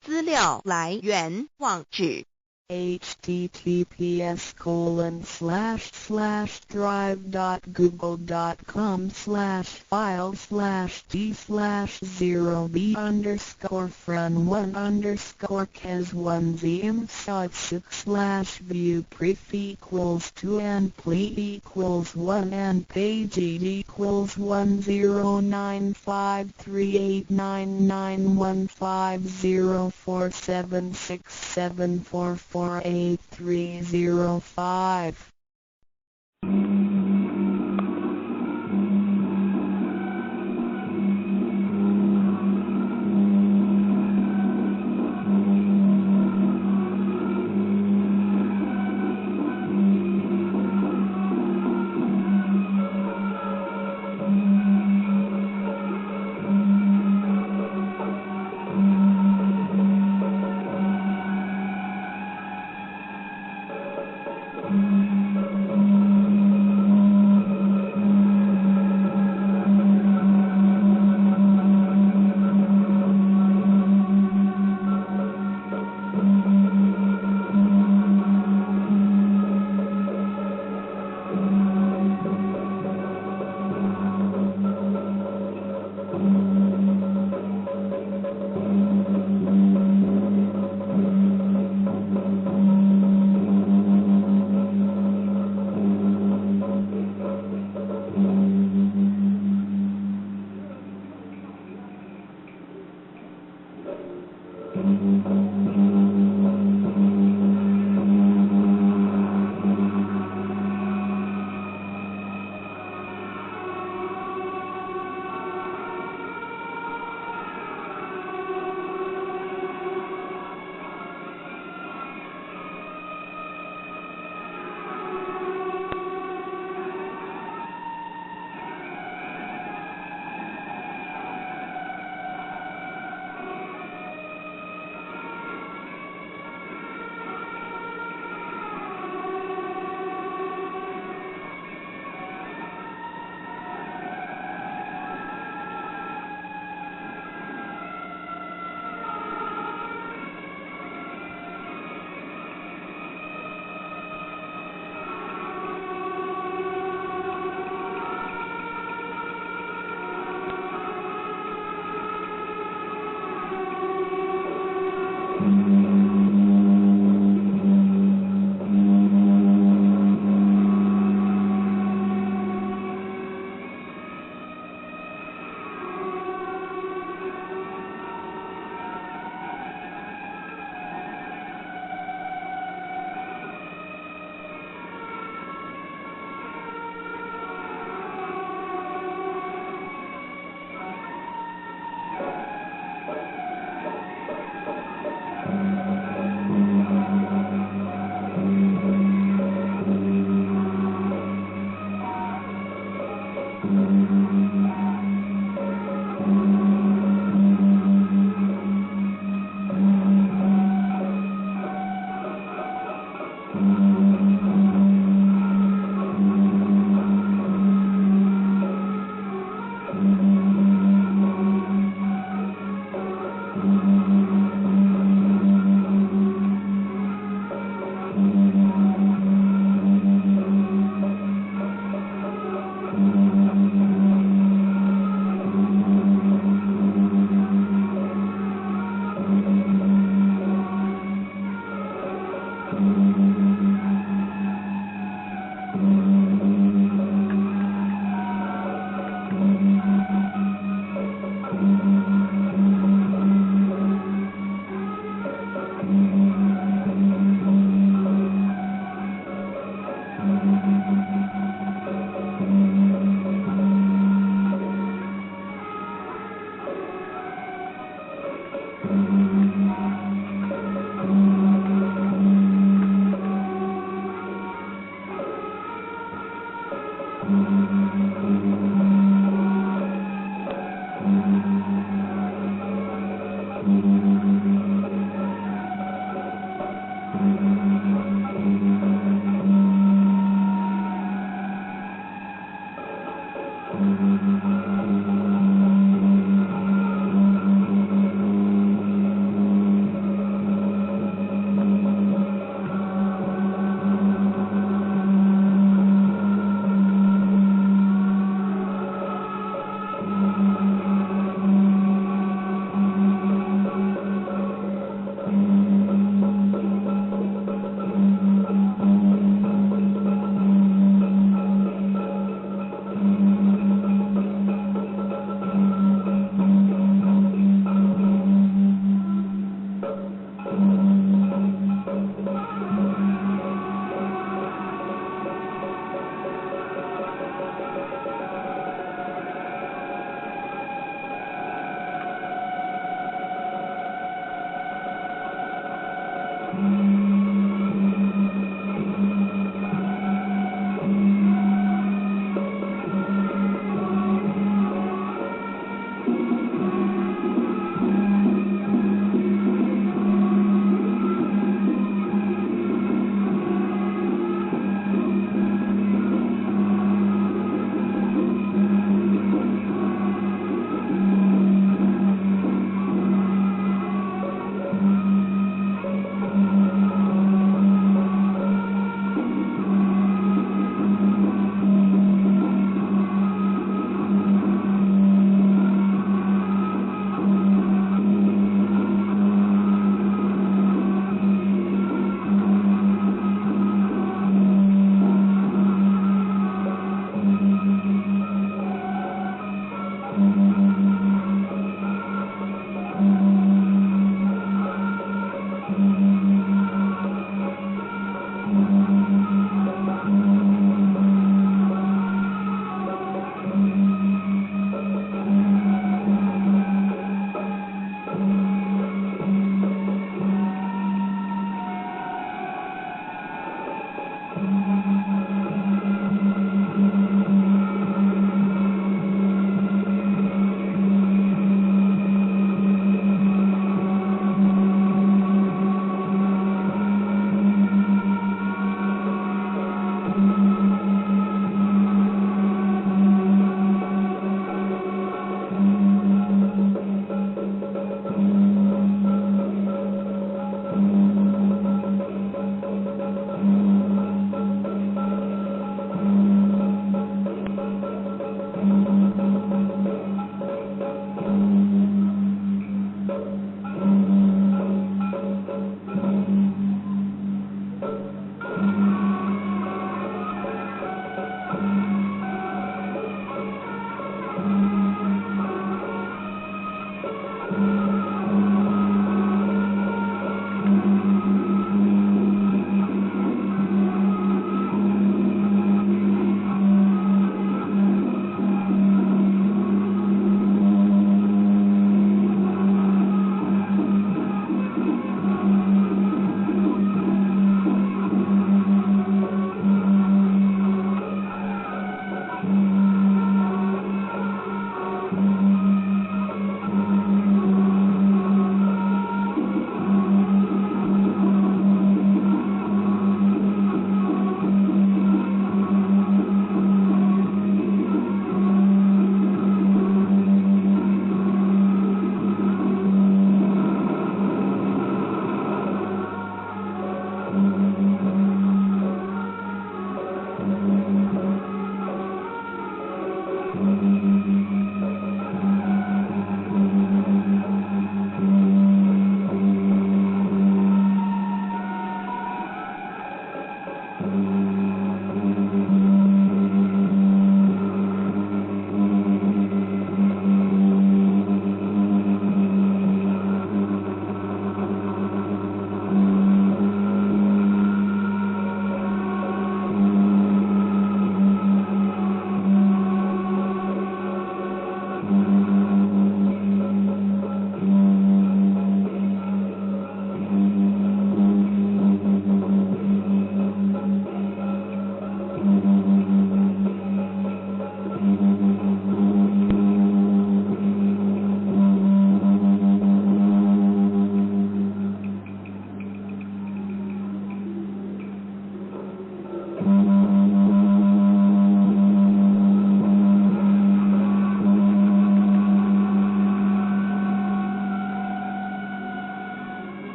资料来源网址https://drive.google.com/files/d/0b__scorecast1_score_can1_scorecast109538991504674483005.